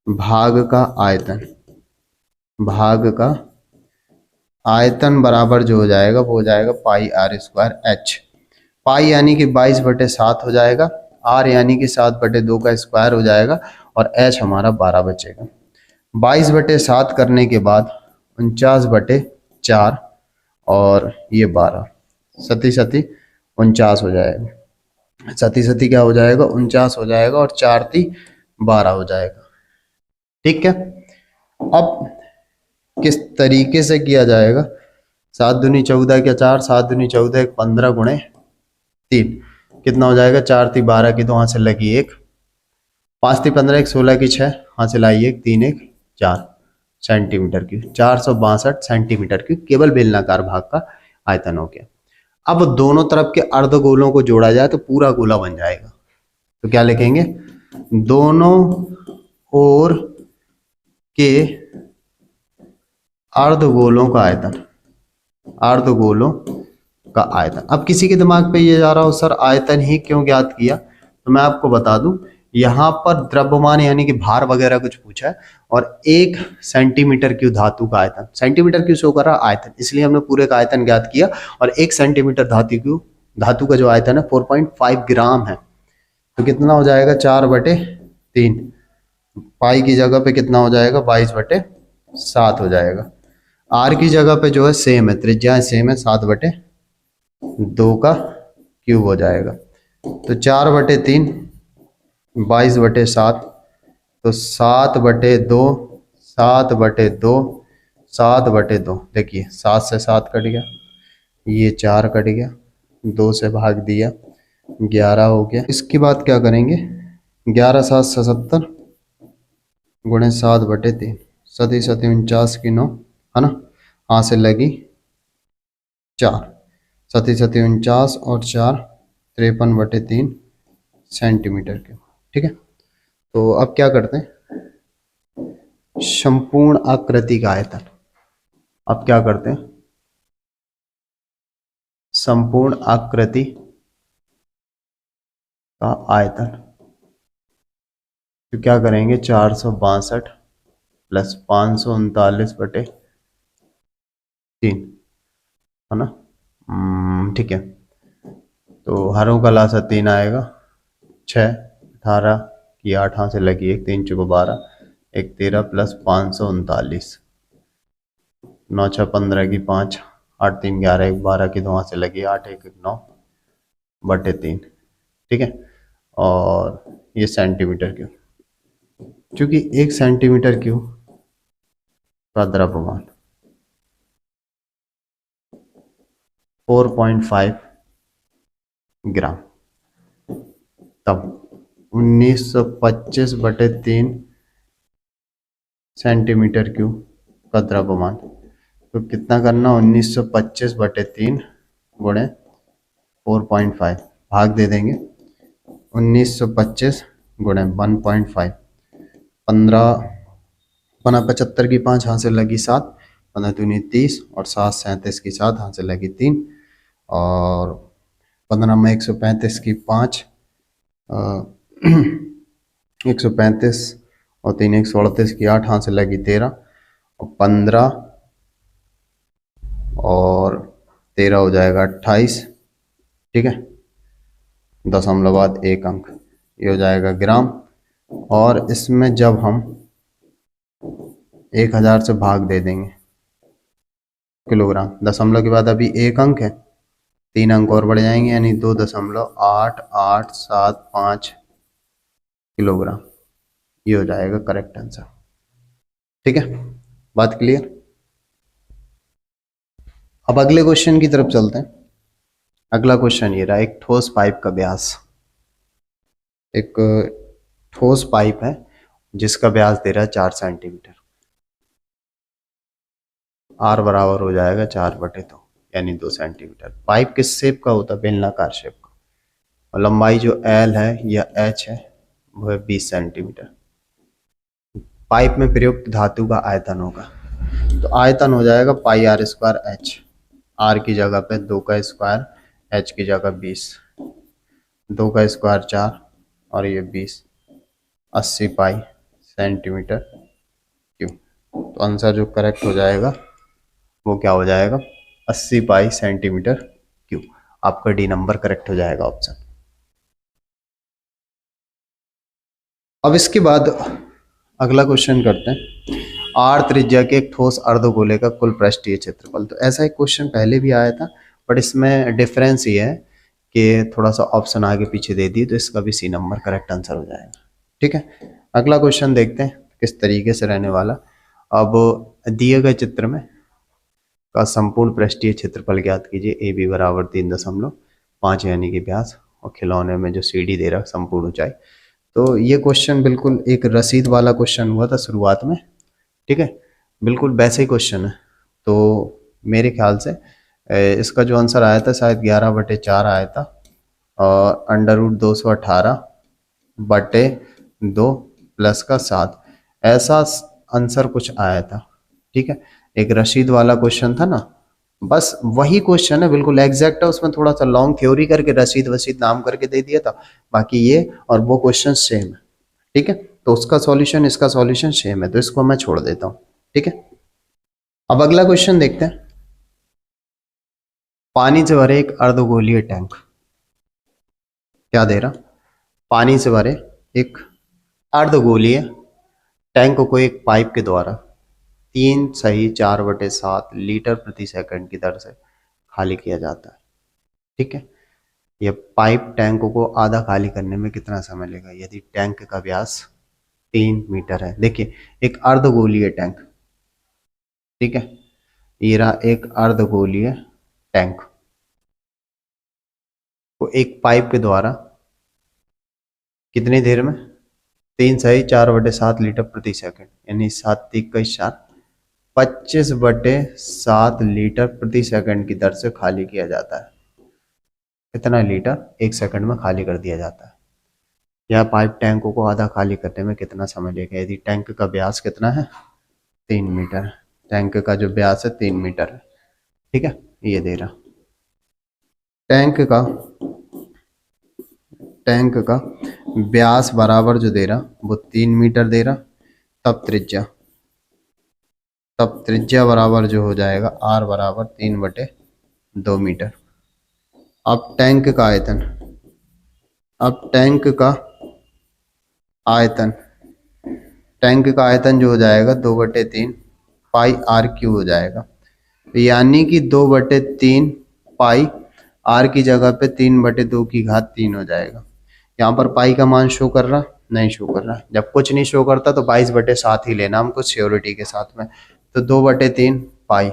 भाग का आयतन, भाग का आयतन बराबर जो हो जाएगा वो हो जाएगा πr²h। पाई यानी कि 22/7 हो जाएगा, r यानी कि 7/2 का स्क्वायर हो जाएगा, और h हमारा 12 बचेगा। 22/7 करने के बाद 49/4 और ये 12, सती 49 हो जाएगा। सती क्या हो जाएगा, 49 हो जाएगा, और 4 × 12 हो जाएगा, ठीक है। अब किस तरीके से किया जाएगा, 7 दूनी 14 क्या 4, 7 दूनी 14 15 × 3 कितना हो जाएगा, 4 × 12 की, तो वहां से लगी 1, 5 × 15 1 16 की 6, वहां से लाई 1, 3 1 4 सेंटीमीटर की, 462 सेंटीमीटर की केवल बेलनाकार भाग का आयतन हो गया। अब दोनों तरफ के अर्धगोलों को जोड़ा जाए तो पूरा गोला बन जाएगा। तो क्या लिखेंगे, दोनों ओर के अर्धगोलों का आयतन, अर्धगोलों का आयतन। अब किसी के दिमाग पे ये जा रहा हो सर आयतन ही क्यों ज्ञात किया, तो मैं आपको बता दूं, यहाँ पर द्रव्यमान यानी कि भार वगैरह कुछ पूछा है, और 1 सेंटीमीटर क्यूब धातु का आयतन, सेंटीमीटर क्यूब शो कर रहा आयतन, इसलिए हमने पूरे का आयतन ज्ञात किया। और 1 सेंटीमीटर धातु का जो आयतन है 4.5 ग्राम है। तो कितना हो जाएगा 4/3, पाई की जगह पे कितना हो जाएगा 22/7 हो जाएगा। आर की जगह पे जो है सेम है, त्रिज्या सेम है, 7/2 का क्यूब हो जाएगा। तो 4/3 22/7, तो 7/2 7/2 7/2, देखिए 7 से 7 कट गया, ये 4 कट गया, 2 से भाग दिया 11 हो गया। इसके बाद क्या करेंगे, 11 7 से 70 गुणे 7/3, 7 7 49 की 9 है ना, हाँ से लगी 4, 7 7 49 और 4 53/3 सेंटीमीटर क्यूब। ठीक है, तो अब क्या करते हैं, संपूर्ण आकृति का आयतन। अब क्या करते हैं, संपूर्ण आकृति का आयतन, तो क्या करेंगे 462 प्लस 539/3 है ना, ठीक है। तो हरों का लासा 3 आएगा, 6 18 की 8 हाँ से लगी 1, 3 चौको 12, 1 13 प्लस 539, 9 6 15 की 5, 8 3 11, 1 12 की 2 हाँ से लगी 8, 1 1 9/3। ठीक है, और ये सेंटीमीटर क्यूब, क्योंकि 1 सेंटीमीटर क्यूब का द्रव्यमान 4.5 ग्राम, तब 1925/3 सेंटीमीटर क्यूब का द्रव्यमान, तो कितना करना 1925/3 गुणे 4.5, भाग दे देंगे 1925 गुणे 1.5, 15 75 की 5 हाँ से लगी 7, 15 दूनी 30 और 7 37 की 7 हाँ से लगी 3, और 15 में 135 की 5, 135 और 3 138 की 8 हाँ से लगी 13, और 15 और 13 हो जाएगा 28। ठीक है, 0.1 अंक, ये हो जाएगा ग्राम। और इसमें जब हम 1000 से भाग दे देंगे किलोग्राम, दशमलव के बाद अभी 1 अंक है, 3 अंक और बढ़ जाएंगे, यानी 2.8875 किलोग्राम, ये हो जाएगा करेक्ट आंसर। ठीक है, बात क्लियर। अब अगले क्वेश्चन की तरफ चलते हैं। अगला क्वेश्चन ये रहा, एक ठोस पाइप का व्यास, एक ठोस पाइप है जिसका व्यास दे रहा है 4 सेंटीमीटर, आर बराबर हो जाएगा 4/2 यानी 2 सेंटीमीटर। पाइप किस शेप का होता है, बेलनाकार शेप का, और लंबाई जो एल है या एच है वो है 20 सेंटीमीटर। पाइप में प्रयुक्त धातु का आयतन होगा, तो आयतन हो जाएगा πr² h, आर की जगह पे 2 का स्क्वायर, एच की जगह 20, 2 का स्क्वायर 4 और ये 20, 80 पाई सेंटीमीटर क्यूब। तो आंसर जो करेक्ट हो जाएगा वो क्या हो जाएगा, 80 पाई सेंटीमीटर क्यूब। आपका डी नंबर करेक्ट हो जाएगा ऑप्शन। अब इसके बाद अगला क्वेश्चन करते हैं, आर त्रिज्या के एक ठोस अर्धगोले का कुल पृष्ठीय क्षेत्रफल। तो ऐसा एक क्वेश्चन पहले भी आया था, बट इसमें डिफरेंस ये है कि थोड़ा सा ऑप्शन आगे पीछे दे दी, तो इसका भी सी नंबर करेक्ट आंसर हो जाएगा। ठीक है, अगला क्वेश्चन देखते हैं किस तरीके से रहने वाला। अब दिए गए चित्र में का संपूर्ण पृष्ठीय क्षेत्रफल ज्ञात कीजिए। ए बी बराबर 3.5 यानी कि व्यास, और खिलौने में जो CD दे रहा संपूर्ण ऊंचाई। तो ये क्वेश्चन बिल्कुल एक रसीद वाला क्वेश्चन हुआ था शुरुआत में। ठीक है, बिल्कुल वैसे ही क्वेश्चन है। तो मेरे ख्याल से इसका जो आंसर आया था शायद 11/4 आया था, और √218/2 प्लस का 7, ऐसा आंसर कुछ आया था। ठीक है, एक रशीद वाला क्वेश्चन था ना, बस वही क्वेश्चन है, बिल्कुल एग्जैक्ट है। उसमें थोड़ा सा लॉन्ग थ्योरी करके रशीद वशीद नाम करके दे दिया था, बाकी ये और वो क्वेश्चन सेम है। ठीक है, तो उसका सॉल्यूशन इसका सॉल्यूशन सेम है, तो इसको मैं छोड़ देता हूँ। ठीक है, अब अगला क्वेश्चन देखते हैं। पानी से भरे एक अर्धगोलीय टैंक, क्या दे रहा, पानी से भरे एक अर्धगोलीय टैंक को एक पाइप के द्वारा 3/4/7 लीटर प्रति सेकंड की दर से खाली किया जाता है। ठीक है, यह पाइप टैंक को आधा खाली करने में कितना समय लेगा यदि टैंक का व्यास 3 मीटर है। देखिए, एक अर्धगोलीय टैंक, ठीक है, ये रहा एक अर्धगोलीय टैंक को एक पाइप के द्वारा कितनी देर में 3/4/7 लीटर प्रति सेकंड, यानी 7×3=4, 25/7 लीटर प्रति सेकंड की दर से खाली किया जाता है। कितना लीटर 1 सेकंड में खाली कर दिया जाता है। यह पाइप टैंकों को आधा खाली करने में कितना समय लेगा यदि टैंक का व्यास कितना है 3 मीटर। टैंक का जो व्यास है 3 मीटर है। ठीक है, ये दे रहा टैंक का व्यास बराबर जो दे रहा वो 3 मीटर दे रहा, तब त्रिज्या बराबर जो हो जाएगा r बराबर 3/2 मीटर। अब टैंक का आयतन, टैंक का आयतन जो हो जाएगा 2/3 पाई r क्यू हो जाएगा, यानी कि 2/3 पाई r की जगह पे 3/2 की घात 3 हो जाएगा। यहाँ पर पाई का मान शो कर रहा नहीं, शो कर रहा, जब कुछ नहीं शो करता तो 22/7 ही लेना हमको श्योरिटी के साथ में। तो 2/3 पाई,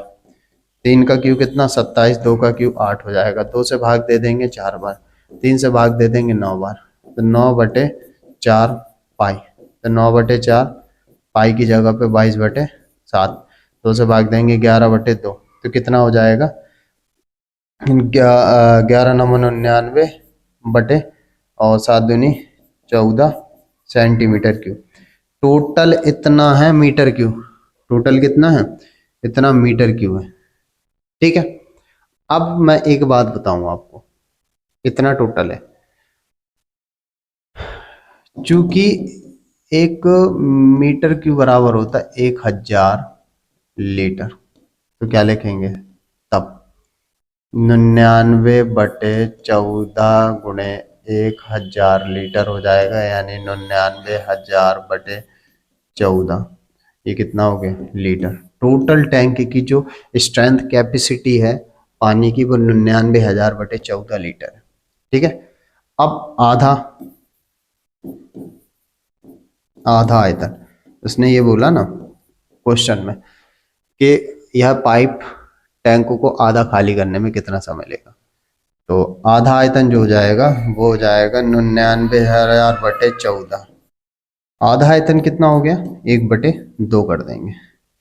3 का क्यू कितना 27, 2 का क्यू 8 हो जाएगा, 2 से भाग दे देंगे 4 बार, 3 से भाग दे देंगे 9 बार, तो 9/4 पाई, तो 9/4 पाई की जगह पे 22/7, 2 से भाग देंगे 11/2, तो कितना हो जाएगा 11×9 = 99 और 7×2 = 14 सेंटीमीटर क्यूब। टोटल इतना है मीटर क्यूब, टोटल कितना है इतना मीटर क्यूब है। ठीक है, अब मैं एक बात बताऊं आपको, इतना टोटल है, चूंकि 1 मीटर क्यूब बराबर होता है 1000 लीटर, तो क्या लिखेंगे तब 99/14 × 1000 लीटर हो जाएगा, यानी 99,000/14, ये कितना हो गया लीटर। टोटल टैंक की जो स्ट्रेंथ कैपेसिटी है पानी की वो 99,000/14 लीटर है। ठीक है, अब आधा आयतन, उसने ये बोला ना क्वेश्चन में कि यह पाइप टैंकों को आधा खाली करने में कितना समय लेगा, तो आधा आयतन जो हो जाएगा वो हो जाएगा 99,000/14। आधा आयतन कितना हो गया 1/2 कर देंगे,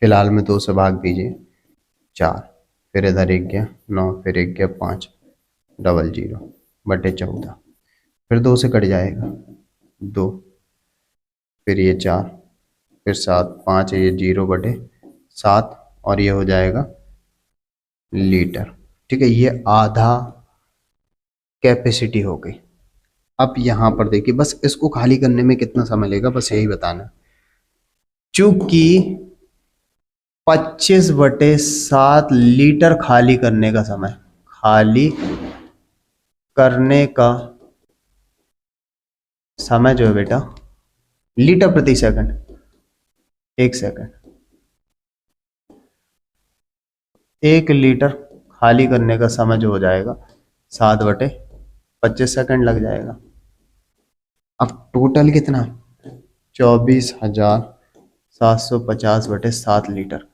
फिलहाल में 2 से भाग दीजिए 4, फिर इधर 1 गया 9, फिर 1 गया 5, 00/14, फिर 2 से कट जाएगा 2, फिर ये 4, फिर 7, 5 ये 0/7 और ये हो जाएगा लीटर। ठीक है, ये आधा कैपेसिटी हो गई। अब यहाँ पर देखिए, बस इसको खाली करने में कितना समय लेगा बस यही बताना है। चूंकि 25/7 लीटर खाली करने का समय, जो है बेटा लीटर प्रति सेकंड, 1 सेकंड, 1 लीटर खाली करने का समय जो हो जाएगा 7/25 सेकंड लग जाएगा। अब टोटल कितना 24,750/7 लीटर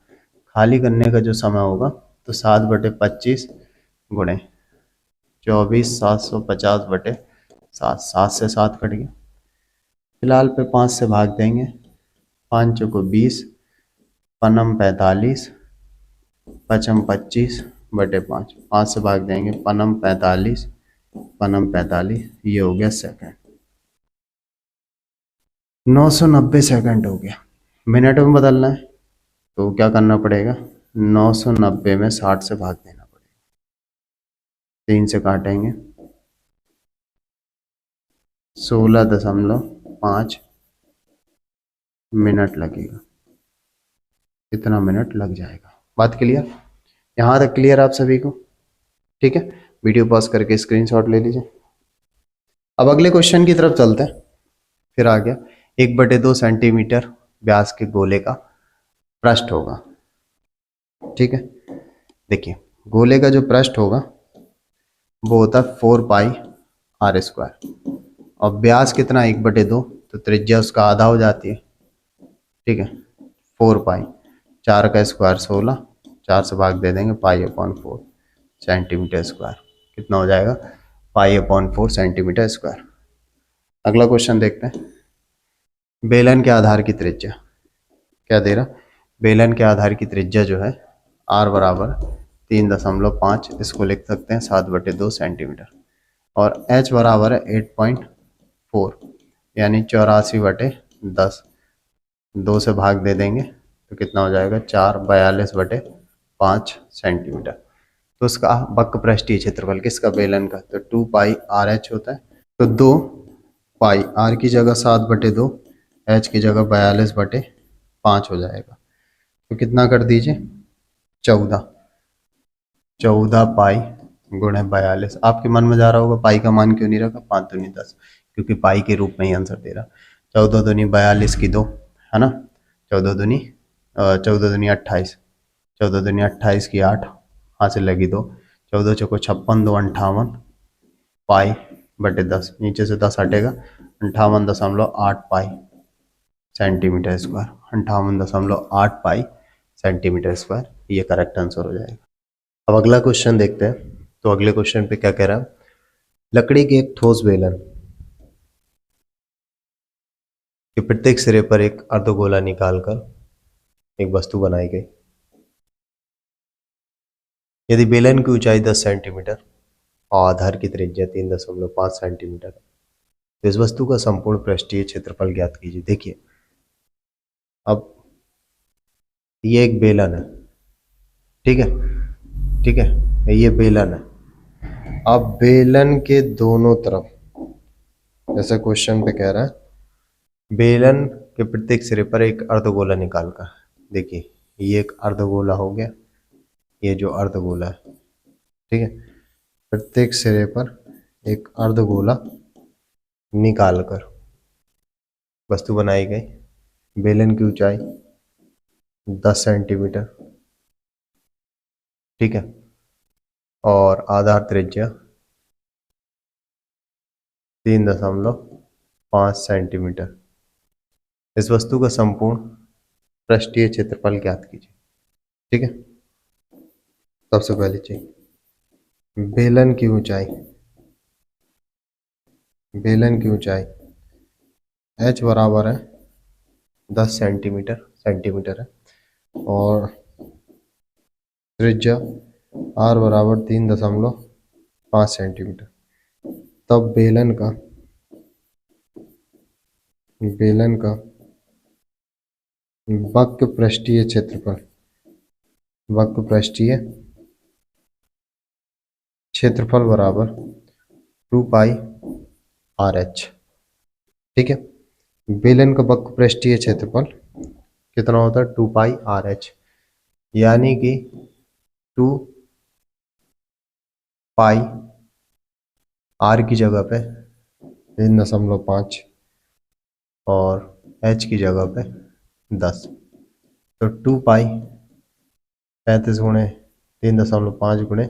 खाली करने का जो समय होगा, तो 7/25 गुणे 24,750/7, 7 से 7 कट गया, फिलहाल पे 5 से भाग देंगे, 5 चौको 20, पनम 45, पचम 25/5, 5 से भाग देंगे, पनम 45, ये हो गया सेकंड, 990 सेकंड हो गया। मिनट में बदलना है तो क्या करना पड़ेगा 990 में 60 से भाग देना पड़ेगा, 3 से काटेंगे 16.5, मिनट लगेगा, इतना मिनट लग जाएगा। बात क्लियर? यहाँ तक क्लियर आप सभी को? ठीक है, वीडियो पॉज करके स्क्रीनशॉट ले लीजिए। अब अगले क्वेश्चन की तरफ चलते हैं। फिर आ गया 1/2 सेंटीमीटर व्यास के गोले का पृष्ठ होगा। ठीक है, देखिए गोले का जो पृष्ठ होगा वो होता है 4πr²। और व्यास कितना 1/2, तो त्रिज्या उसका आधा हो जाती है। ठीक है, 4π, 4 का स्क्वायर 16, 4 से भाग दे देंगे, π/4 सेंटीमीटर स्क्वायर। कितना हो जाएगा? π/4 सेंटीमीटर स्क्वायर। अगला क्वेश्चन देखते हैं। बेलन के आधार की त्रिज्या क्या दे रहा? बेलन के आधार की त्रिज्या जो है r बराबर 3.5, इसको लिख सकते हैं 7/2 सेंटीमीटर। और h बराबर है 8.4, यानी 84/10। 2 से भाग दे देंगे तो कितना हो जाएगा? 4, 42/5 सेंटीमीटर। तो उसका वक्र पृष्ठीय क्षेत्रफल किसका? बेलन का। तो 2πRh होता है। तो 2π, r की जगह 7/2, h की जगह 42/5 हो जाएगा। तो कितना कर दीजिए? 14 गुणे 42। आपके मन में जा रहा होगा पाई का मान क्यों नहीं रखा? 5 दूनी 10, क्योंकि पाई के रूप में ही आंसर दे रहा। 14 दूनी 42 की 2, है ना? 14 दूनी 28, 14 दूनी 28 की 8, हाथ से लगी 2, 14 चौको 56, 2 58, π/10, नीचे से 10 हटेगा, 58.8 पाई सेंटीमीटर स्क्वायर। 58.8 पाई सेंटीमीटर स्क्वायर, ये करेक्ट आंसर हो जाएगा। अब अगला क्वेश्चन देखते हैं। तो अगले क्वेश्चन पे क्या कह रहा है? लकड़ी के एक ठोस बेलन के प्रत्येक सिरे पर एक अर्धगोला निकालकर एक वस्तु बनाई गई। यदि बेलन की ऊंचाई 10 सेंटीमीटर और आधार की त्रिज्या 3.5 सेंटीमीटर, तो इस वस्तु का संपूर्ण पृष्ठीय क्षेत्रफल ज्ञात कीजिए। देखिए, अब ये एक बेलन है, ठीक है, ठीक है, ये बेलन है। अब बेलन के दोनों तरफ, जैसे क्वेश्चन पे कह रहा है, बेलन के प्रत्येक सिरे पर एक अर्धगोला निकाल कर। देखिए, ये एक अर्धगोला हो गया, ये जो अर्धगोला है, ठीक है, प्रत्येक सिरे पर एक अर्धगोला निकाल कर वस्तु बनाई गई। बेलन की ऊंचाई 10 सेंटीमीटर, ठीक है, और आधार त्रिज्या 3.5 सेंटीमीटर। इस वस्तु का संपूर्ण पृष्ठीय क्षेत्रफल ज्ञात कीजिए। ठीक है, सबसे पहले चाहिए बेलन की ऊंचाई। बेलन की ऊंचाई h बराबर है 10 सेंटीमीटर है, और त्रिज्या r बराबर 3.5 सेंटीमीटर। तब बेलन का वक्र पृष्ठीय क्षेत्रफल बराबर 2πRh। ठीक है, बेलन का वक्र पृष्ठीय क्षेत्रफल कितना होता है? 2πRh, यानी कि 2π r की जगह पे 3.5 और h की जगह पे 10। तो 2π 35 गुणे 3.5 गुणे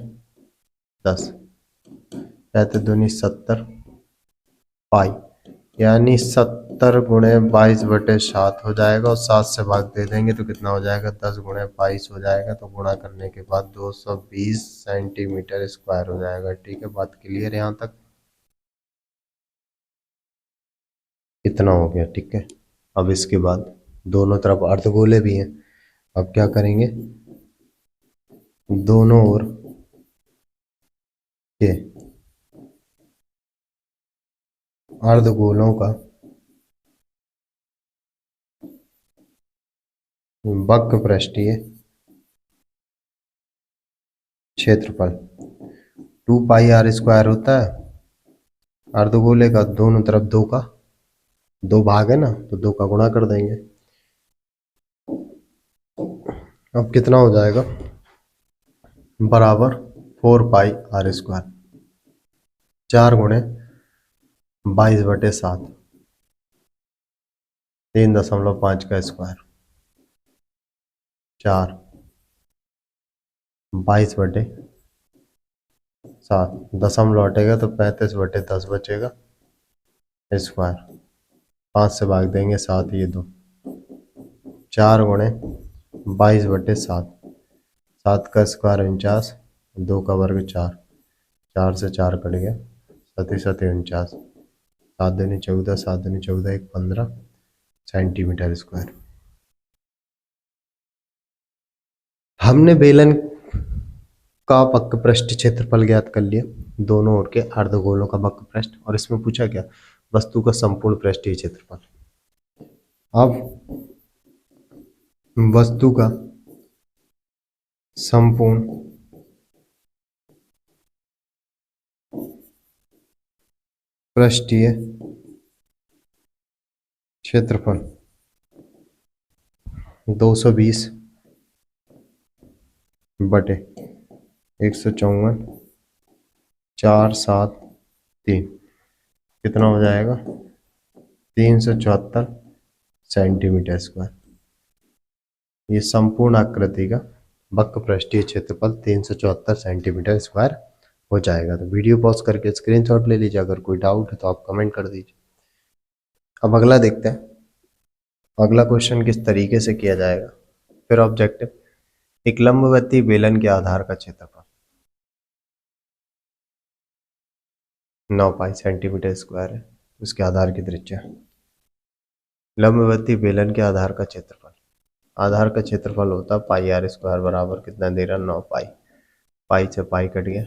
10, 35 दूनी 70 पाई, यानी 70 गुणे 22/7 हो जाएगा। और 7 से भाग दे देंगे तो कितना हो जाएगा? 10 गुणे 22 हो जाएगा। तो गुणा करने के बाद 220 सेंटीमीटर स्क्वायर हो जाएगा। ठीक है, बात क्लियर है यहाँ तक? इतना हो गया। ठीक है, अब इसके बाद दोनों तरफ अर्धगोले भी हैं। अब क्या करेंगे? दोनों ओर के अर्धगोलों का वक्र पृष्ठीय क्षेत्रफल 2πr² होता है। अर्धगोले का दोनों तरफ 2 भाग है ना, तो 2 का गुणा कर देंगे। अब कितना हो जाएगा, बराबर 4 पाई r², 4 × 22/7, 3.5 का स्क्वायर, 4 22/7, दशमलव हटेगा तो 35/10 बचेगा स्क्वायर, 5 से भाग देंगे 7, ये 2, 4 × 22/7, 7 का स्क्वायर 49, 2 का वर्ग 4, 4 से 4 कट गया, 7 7 49, 7 दूनी 14, 7 दूनी 14, 1 15 सेंटीमीटर स्क्वायर। हमने बेलन का वक्र पृष्ठ क्षेत्रफल ज्ञात कर लिया, दोनों ओर के अर्धगोलों का वक्र पृष्ठ, और इसमें पूछा क्या, वस्तु का संपूर्ण पृष्ठीय क्षेत्रफल। अब वस्तु का संपूर्ण पृष्ठीय क्षेत्रफल 220/154 473 कितना हो जाएगा, 374 सेंटीमीटर स्क्वायर। ये संपूर्ण आकृति का वक्र पृष्ठीय क्षेत्रफल 374 सेंटीमीटर स्क्वायर हो जाएगा। तो वीडियो पॉज करके स्क्रीनशॉट ले लीजिए, अगर कोई डाउट है तो आप कमेंट कर दीजिए। अब अगला देखते हैं, अगला क्वेश्चन किस तरीके से किया जाएगा। फिर ऑब्जेक्टिव, एक लंबवती बेलन के आधार का क्षेत्रफल 9 पाई सेंटीमीटर स्क्वायर है, उसके आधार की त्रिज्या। लंबवती बेलन के आधार का क्षेत्रफल, आधार का क्षेत्रफल होता है πr² बराबर कितना दे रहा, 9 पाई, पाई से पाई कट गया,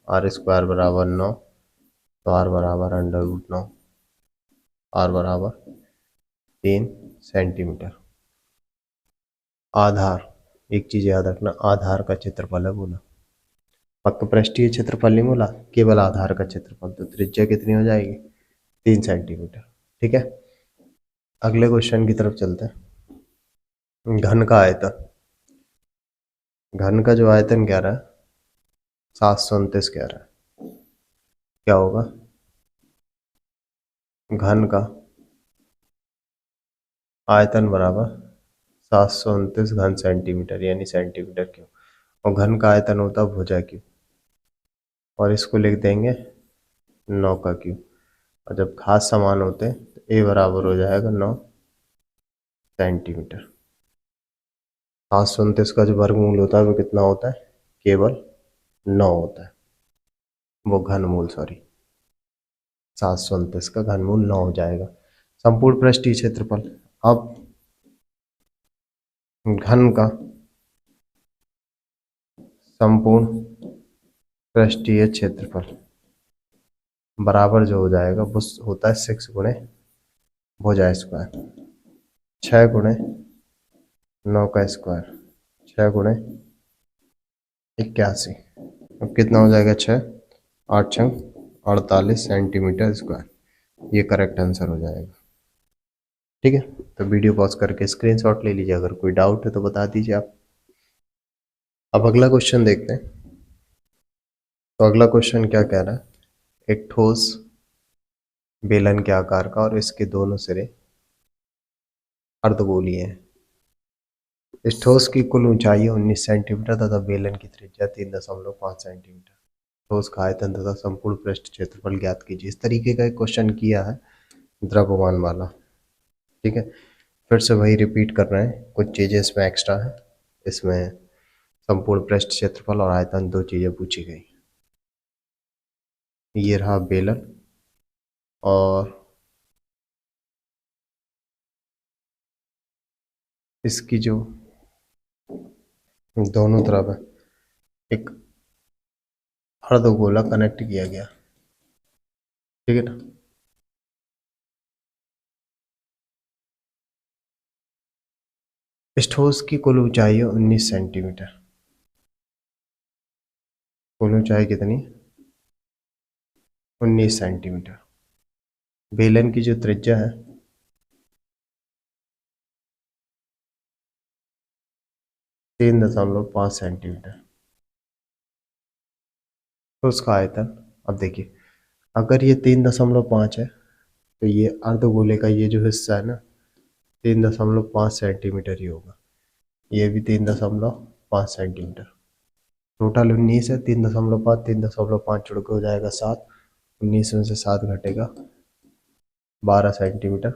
r² बराबर 9, तो r बराबर √9, r बराबर 3 सेंटीमीटर। आधार, एक चीज याद रखना, आधार का क्षेत्रफल है बोला, वक्र पृष्ठीय क्षेत्रफल नहीं बोला, केवल आधार का क्षेत्रफल। तो त्रिज्या कितनी हो जाएगी, 3 सेंटीमीटर। ठीक है, अगले क्वेश्चन की तरफ चलते हैं। घन का आयतन, घन का जो आयतन कह रहा है 729 कह रहा है, क्या होगा, घन का आयतन बराबर 729 घन सेंटीमीटर, यानी सेंटीमीटर क्यूब, और घन का आयतन होता है भुजा क्यूब, और इसको लिख देंगे 9 का क्यूब, और जब घात समान होते हैं तो a बराबर हो जाएगा 9 सेंटीमीटर। 729 का जो वर्गमूल होता है वो कितना होता है, केवल 9 होता है, वो घनमूल, सॉरी 729 का घनमूल 9 हो जाएगा। संपूर्ण पृष्ठीय क्षेत्रफल, अब घन का संपूर्ण पृष्ठीय क्षेत्रफल बराबर जो हो जाएगा वो होता है 6 गुणे भुजा स्क्वायर, 6 गुणे 9 का स्क्वायर, 6 गुणे 81, अब कितना हो जाएगा, 6 8 6 48 सेंटीमीटर स्क्वायर, ये करेक्ट आंसर हो जाएगा। ठीक है, तो वीडियो पॉज करके स्क्रीनशॉट ले लीजिए, अगर कोई डाउट है तो बता दीजिए आप। अब अगला क्वेश्चन देखते हैं। तो अगला क्वेश्चन क्या कह रहा है, एक ठोस बेलन के आकार का और इसके दोनों सिरे अर्धगोलीय हैं। इस ठोस की कुल ऊंचाई 19 सेंटीमीटर तथा बेलन की त्रिज्या 3.5 सेंटीमीटर। ठोस का आयतन तथा संपूर्ण पृष्ठ क्षेत्रफल ज्ञात कीजिए। इस तरीके का एक क्वेश्चन किया है द्रव्यमान वाला। ठीक है, फिर से वही रिपीट कर रहे हैं, कुछ चीज़ें इसमें एक्स्ट्रा है। इसमें संपूर्ण पृष्ठ क्षेत्रफल और आयतन, दो चीज़ें पूछी गई। ये रहा बेलन, और इसकी जो दोनों तरफ है एक अर्धगोला कनेक्ट किया गया। ठीक है ना, इस ठोस की कुल ऊंचाई है 19 सेंटीमीटर। कुल ऊंचाई कितनी, 19 सेंटीमीटर। बेलन की जो त्रिज्या है 3.5 सेंटीमीटर। तो उसका आयतन, अब देखिए, अगर ये 3.5 है तो ये अर्धगोले का ये जो हिस्सा है ना 3.5 सेंटीमीटर ही होगा। ये भी 3.5 सेंटीमीटर। टोटल 19 है। 3.5 3.5 जुड़ के हो जाएगा 7। 19 में से 7 घटेगा 12 सेंटीमीटर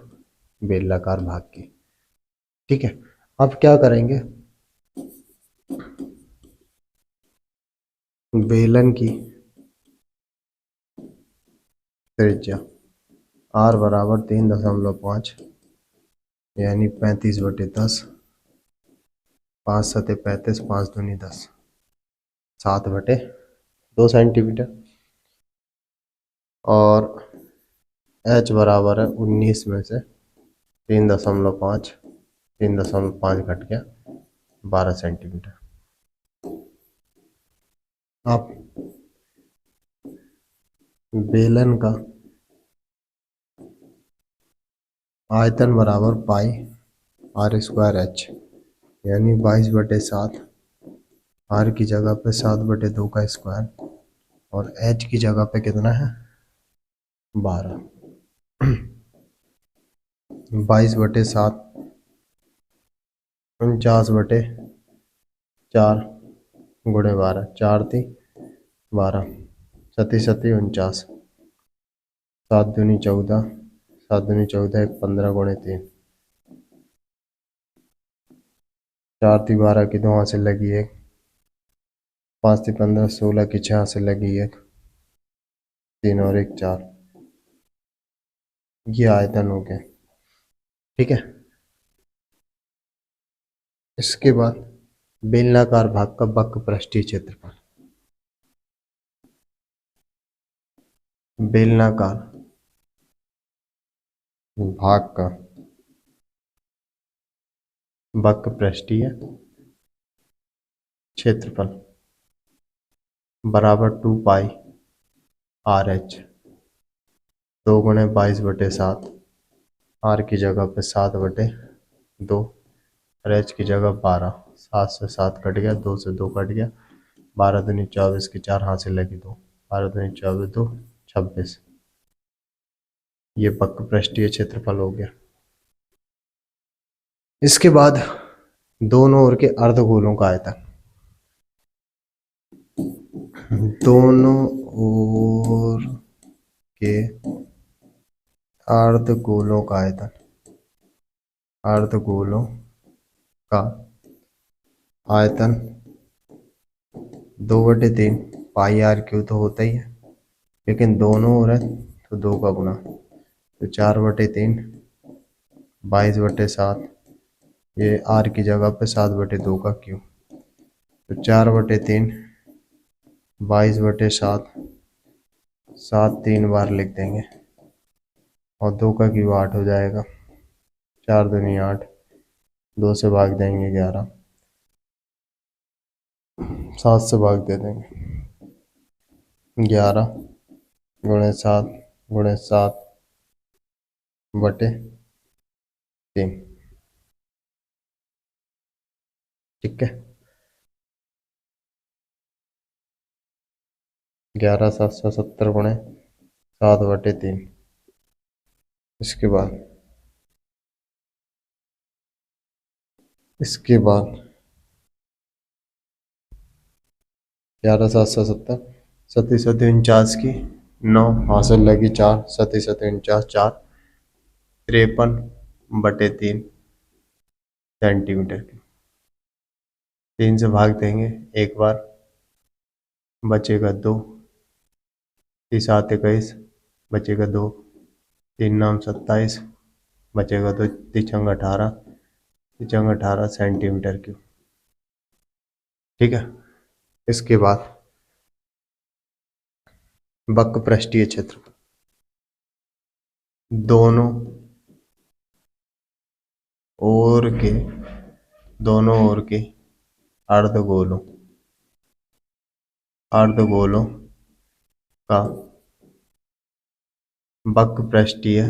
बेलनाकार भाग की। ठीक है, अब क्या करेंगे, बेलन की त्रिज्या r बराबर 3.5 यानी 35/10। 5 सतह 35, 5 दूनी 10, 7/2 सेंटीमीटर। और h बराबर है 19 में से 3.5, 3.5 घट गया 12 सेंटीमीटर। आप बेलन का आयतन बराबर पाई r²h यानी 22/7। r की जगह पे 7/2 का स्क्वायर और h की जगह पे कितना है 12। 22/7 49/4 गुणे 12, 4×3 = 12, सती सती 49, 7×2 = 14, 7×2 = 14, 15 गुणे 3, 4×3 = 12 की 2 हाथ से लगी 1, 5×3 = 15, 16 की 6 हाथ से लगी 1, 3 और 1 4। ये आयतन हो गया। ठीक है, इसके बाद बेलनाकार भाग का वक्र पृष्ठीय क्षेत्रफल। बेलनाकार भाग का वक्र पृष्ठीय क्षेत्रफल बराबर 2π/h। 2 गुणे 22/7, r की जगह पे 7/2 और h की जगह 12। 7 से 7 कट गया, 2 से 2 कट गया, 12 दूनी 24 की 4 हाथ से लगी 2, 12 दूनी 24, 2 26। ये वक्र पृष्ठीय क्षेत्रफल हो गया। इसके बाद दोनों ओर के अर्धगोलों का आयतन। दोनों ओर के अर्धगोलों का आयतन, अर्धगोलों का आयतन 2/3 πr³ तो होता ही है, लेकिन दोनों ओर है तो 2 का गुना, तो 4/3 22/7। ये r की जगह पे 7/2 का क्यूब, तो 4/3 22/7, 7 3 बार लिख देंगे और 2 का क्यूब 8 हो जाएगा। 4 दूनी 8, 2 से भाग देंगे 11, 7 से भाग दे देंगे। 11 गुणे 7 गुणे 7/3। ठीक है, 11 7 70 गुणे 7/3। इसके बाद 11 7 70, 7 7 49 की 9 हासिल लगी 4, 7 7 49 4, 53/3 सेंटीमीटर की। 3 से भाग देंगे एक बार, बचेगा 2, 7 21, बचेगा 2, 3 9 27, बचेगा 2, 3 18, 18 सेंटीमीटर की। ठीक है, इसके बाद वक्र पृष्ठीय क्षेत्रफल दोनों ओर के अर्धगोलों का वक्र पृष्ठीय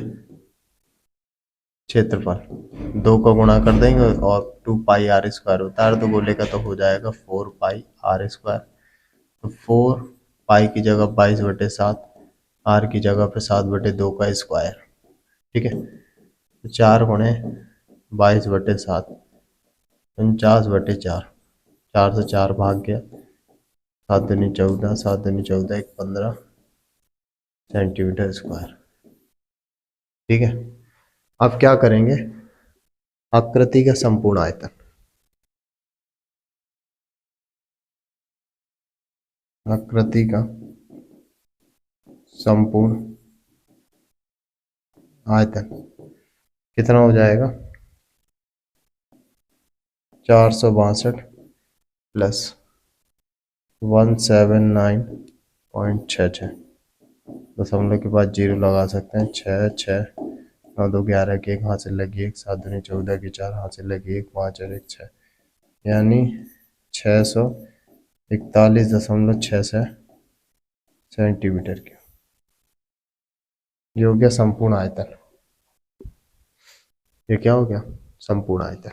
क्षेत्रफल 2 का गुणा कर देंगे और 2 पाई r² होता है, अर्धगोले का तो हो जाएगा 4 पाई r²। तो 4 पाई की जगह 22/7, r की जगह पे 7/2 का स्क्वायर। ठीक है, तो 4 × 22/7 49/4, 4 से 4 भाग गया, 7 दूनी 14, 7 दूनी 14, 1 15 सेंटीमीटर स्क्वायर। ठीक है, अब क्या करेंगे, आकृति का संपूर्ण आयतन। आकृति का संपूर्ण आयतन कितना हो जाएगा, 462 प्लस 179.66, दशमलव के बाद 0 लगा सकते हैं। 6 6 9 2 11 के 1 हाथ से लगी 1, 7 दूनी 14 की 4 हाथ से लगी 1, 5 और 1 6, यानी 641.66 सेंटीमीटर क्यूब। ये हो गया संपूर्ण आयतन। ये क्या हो गया, संपूर्ण आयतन।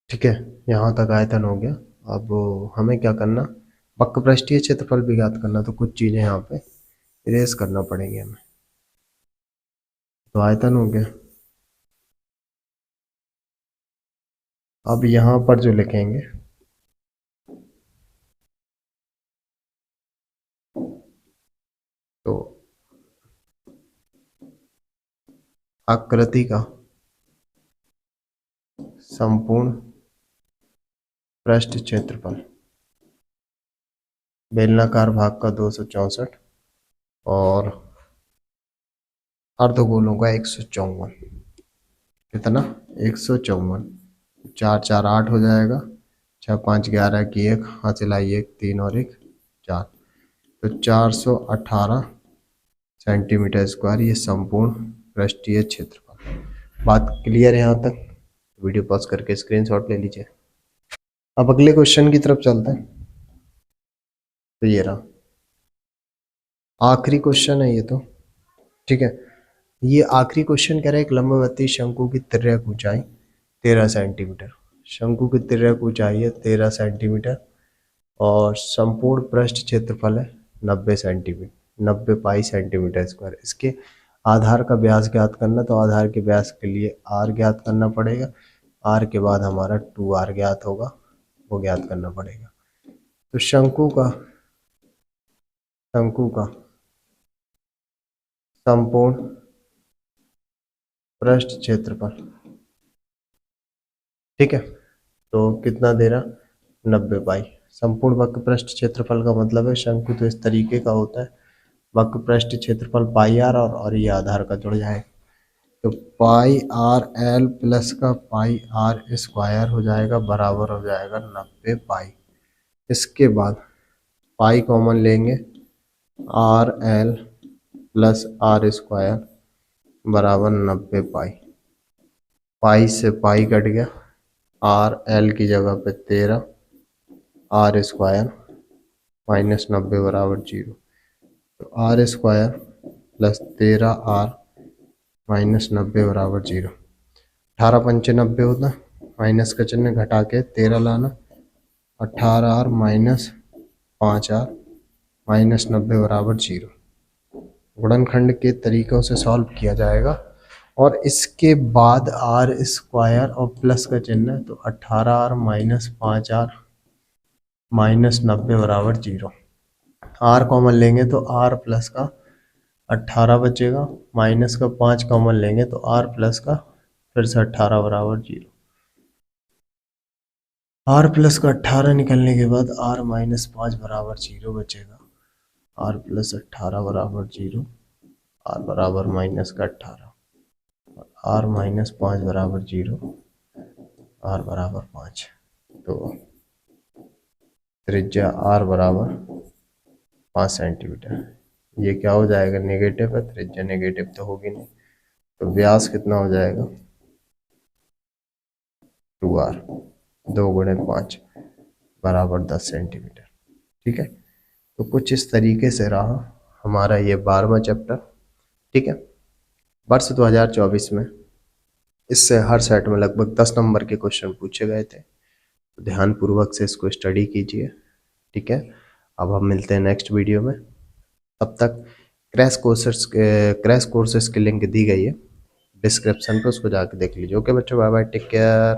ठीक है, यहाँ तक आयतन हो गया। अब हमें क्या करना, वक्रपृष्ठीय क्षेत्रफल भी ज्ञात करना, तो कुछ चीजें यहाँ पे इरेज करना पड़ेंगे हमें। तो आयतन हो गया। अब यहाँ पर जो लिखेंगे, तो आकृति का संपूर्ण पृष्ठ क्षेत्रफल बेलनाकार भाग का 264 और अर्धगोलों का 154। कितना, 154। 4 4 8 हो जाएगा, 6 5 11 की 1 हाथ चलाई 1 3 और 1 4, तो 418 सेंटीमीटर स्क्वायर ये संपूर्ण पृष्ठीय क्षेत्रफल। बात क्लियर है यहाँ तक? वीडियो पॉज करके स्क्रीनशॉट ले लीजिए। अब अगले क्वेश्चन की तरफ चलते हैं। तो ये रहा, आखिरी क्वेश्चन है ये तो। ठीक है, ये आखिरी क्वेश्चन कह रहा है एक लंबवती शंकु की तिर्यक ऊंचाई 13 सेंटीमीटर। शंकु की तिर्यक ऊंचाई है 13 सेंटीमीटर और संपूर्ण पृष्ठ क्षेत्रफल है 90 सेंटीमीटर, 90 पाई सेंटीमीटर स्क्वायर। इसके आधार का व्यास ज्ञात करना, तो आधार के व्यास के लिए r ज्ञात करना पड़ेगा। r के बाद हमारा 2r ज्ञात होगा, वो ज्ञात करना पड़ेगा। तो शंकु का संपूर्ण पृष्ठ क्षेत्रफल, ठीक है, तो कितना दे रहा, 90 पाई। संपूर्ण वक्र पृष्ठ क्षेत्रफल का मतलब है शंकु तो इस तरीके का होता है, वक्र पृष्ठ क्षेत्रफल पाई आर और ये आधार का जुड़ जाए, तो पाई आर एल प्लस का पाई आर स्क्वायर हो जाएगा, बराबर हो जाएगा 90 पाई। इसके बाद पाई कॉमन लेंगे, R L plus R square बराबर 90 पाई। पाई से पाई कट गया, आर एल की जगह पे 13 आर स्क्वायर माइनस 90 बराबर 0, तो r square plus 13 r minus 90 बराबर 0। 18 पंचे 90 होता, माइनस का चिन्ह घटा के 13 लाना, 18 आर माइनस 5 आर माइनस 90 बराबर 0। गुणनखंड के तरीकों से सॉल्व किया जाएगा और इसके बाद आर स्क्वायर और प्लस का चिन्ह है, तो 18 आर माइनस 5 आर माइनस 90 बराबर 0। आर कॉमन लेंगे तो आर प्लस का 18 बचेगा, माइनस का 5 कॉमन लेंगे तो आर प्लस का फिर से 18 बराबर 0। आर प्लस का 18 निकलने के बाद आर माइनस 5 बराबर 0 बचेगा, आर प्लस 18 बराबर 0, आर बराबर माइनस का 18, आर माइनस 5 बराबर 0, आर बराबर 5। तो त्रिज्या आर बराबर 5 सेंटीमीटर। ये क्या हो जाएगा, नेगेटिव है, त्रिज्या नेगेटिव तो होगी नहीं, तो व्यास कितना हो जाएगा 2r, 2 गुणे 5 बराबर 10 सेंटीमीटर। ठीक है, तो कुछ इस तरीके से रहा हमारा ये 12वां चैप्टर। ठीक है, वर्ष 2024 में इससे हर सेट में लगभग 10 नंबर के क्वेश्चन पूछे गए थे। तो ध्यानपूर्वक से इसको स्टडी कीजिए, ठीक है। अब हम मिलते हैं नेक्स्ट वीडियो में, तब तक क्रैश कोर्सेस की लिंक दी गई है डिस्क्रिप्शन पे, उसको जाके देख लीजिए। ओके बच्चों, बाय बाय, टेक केयर।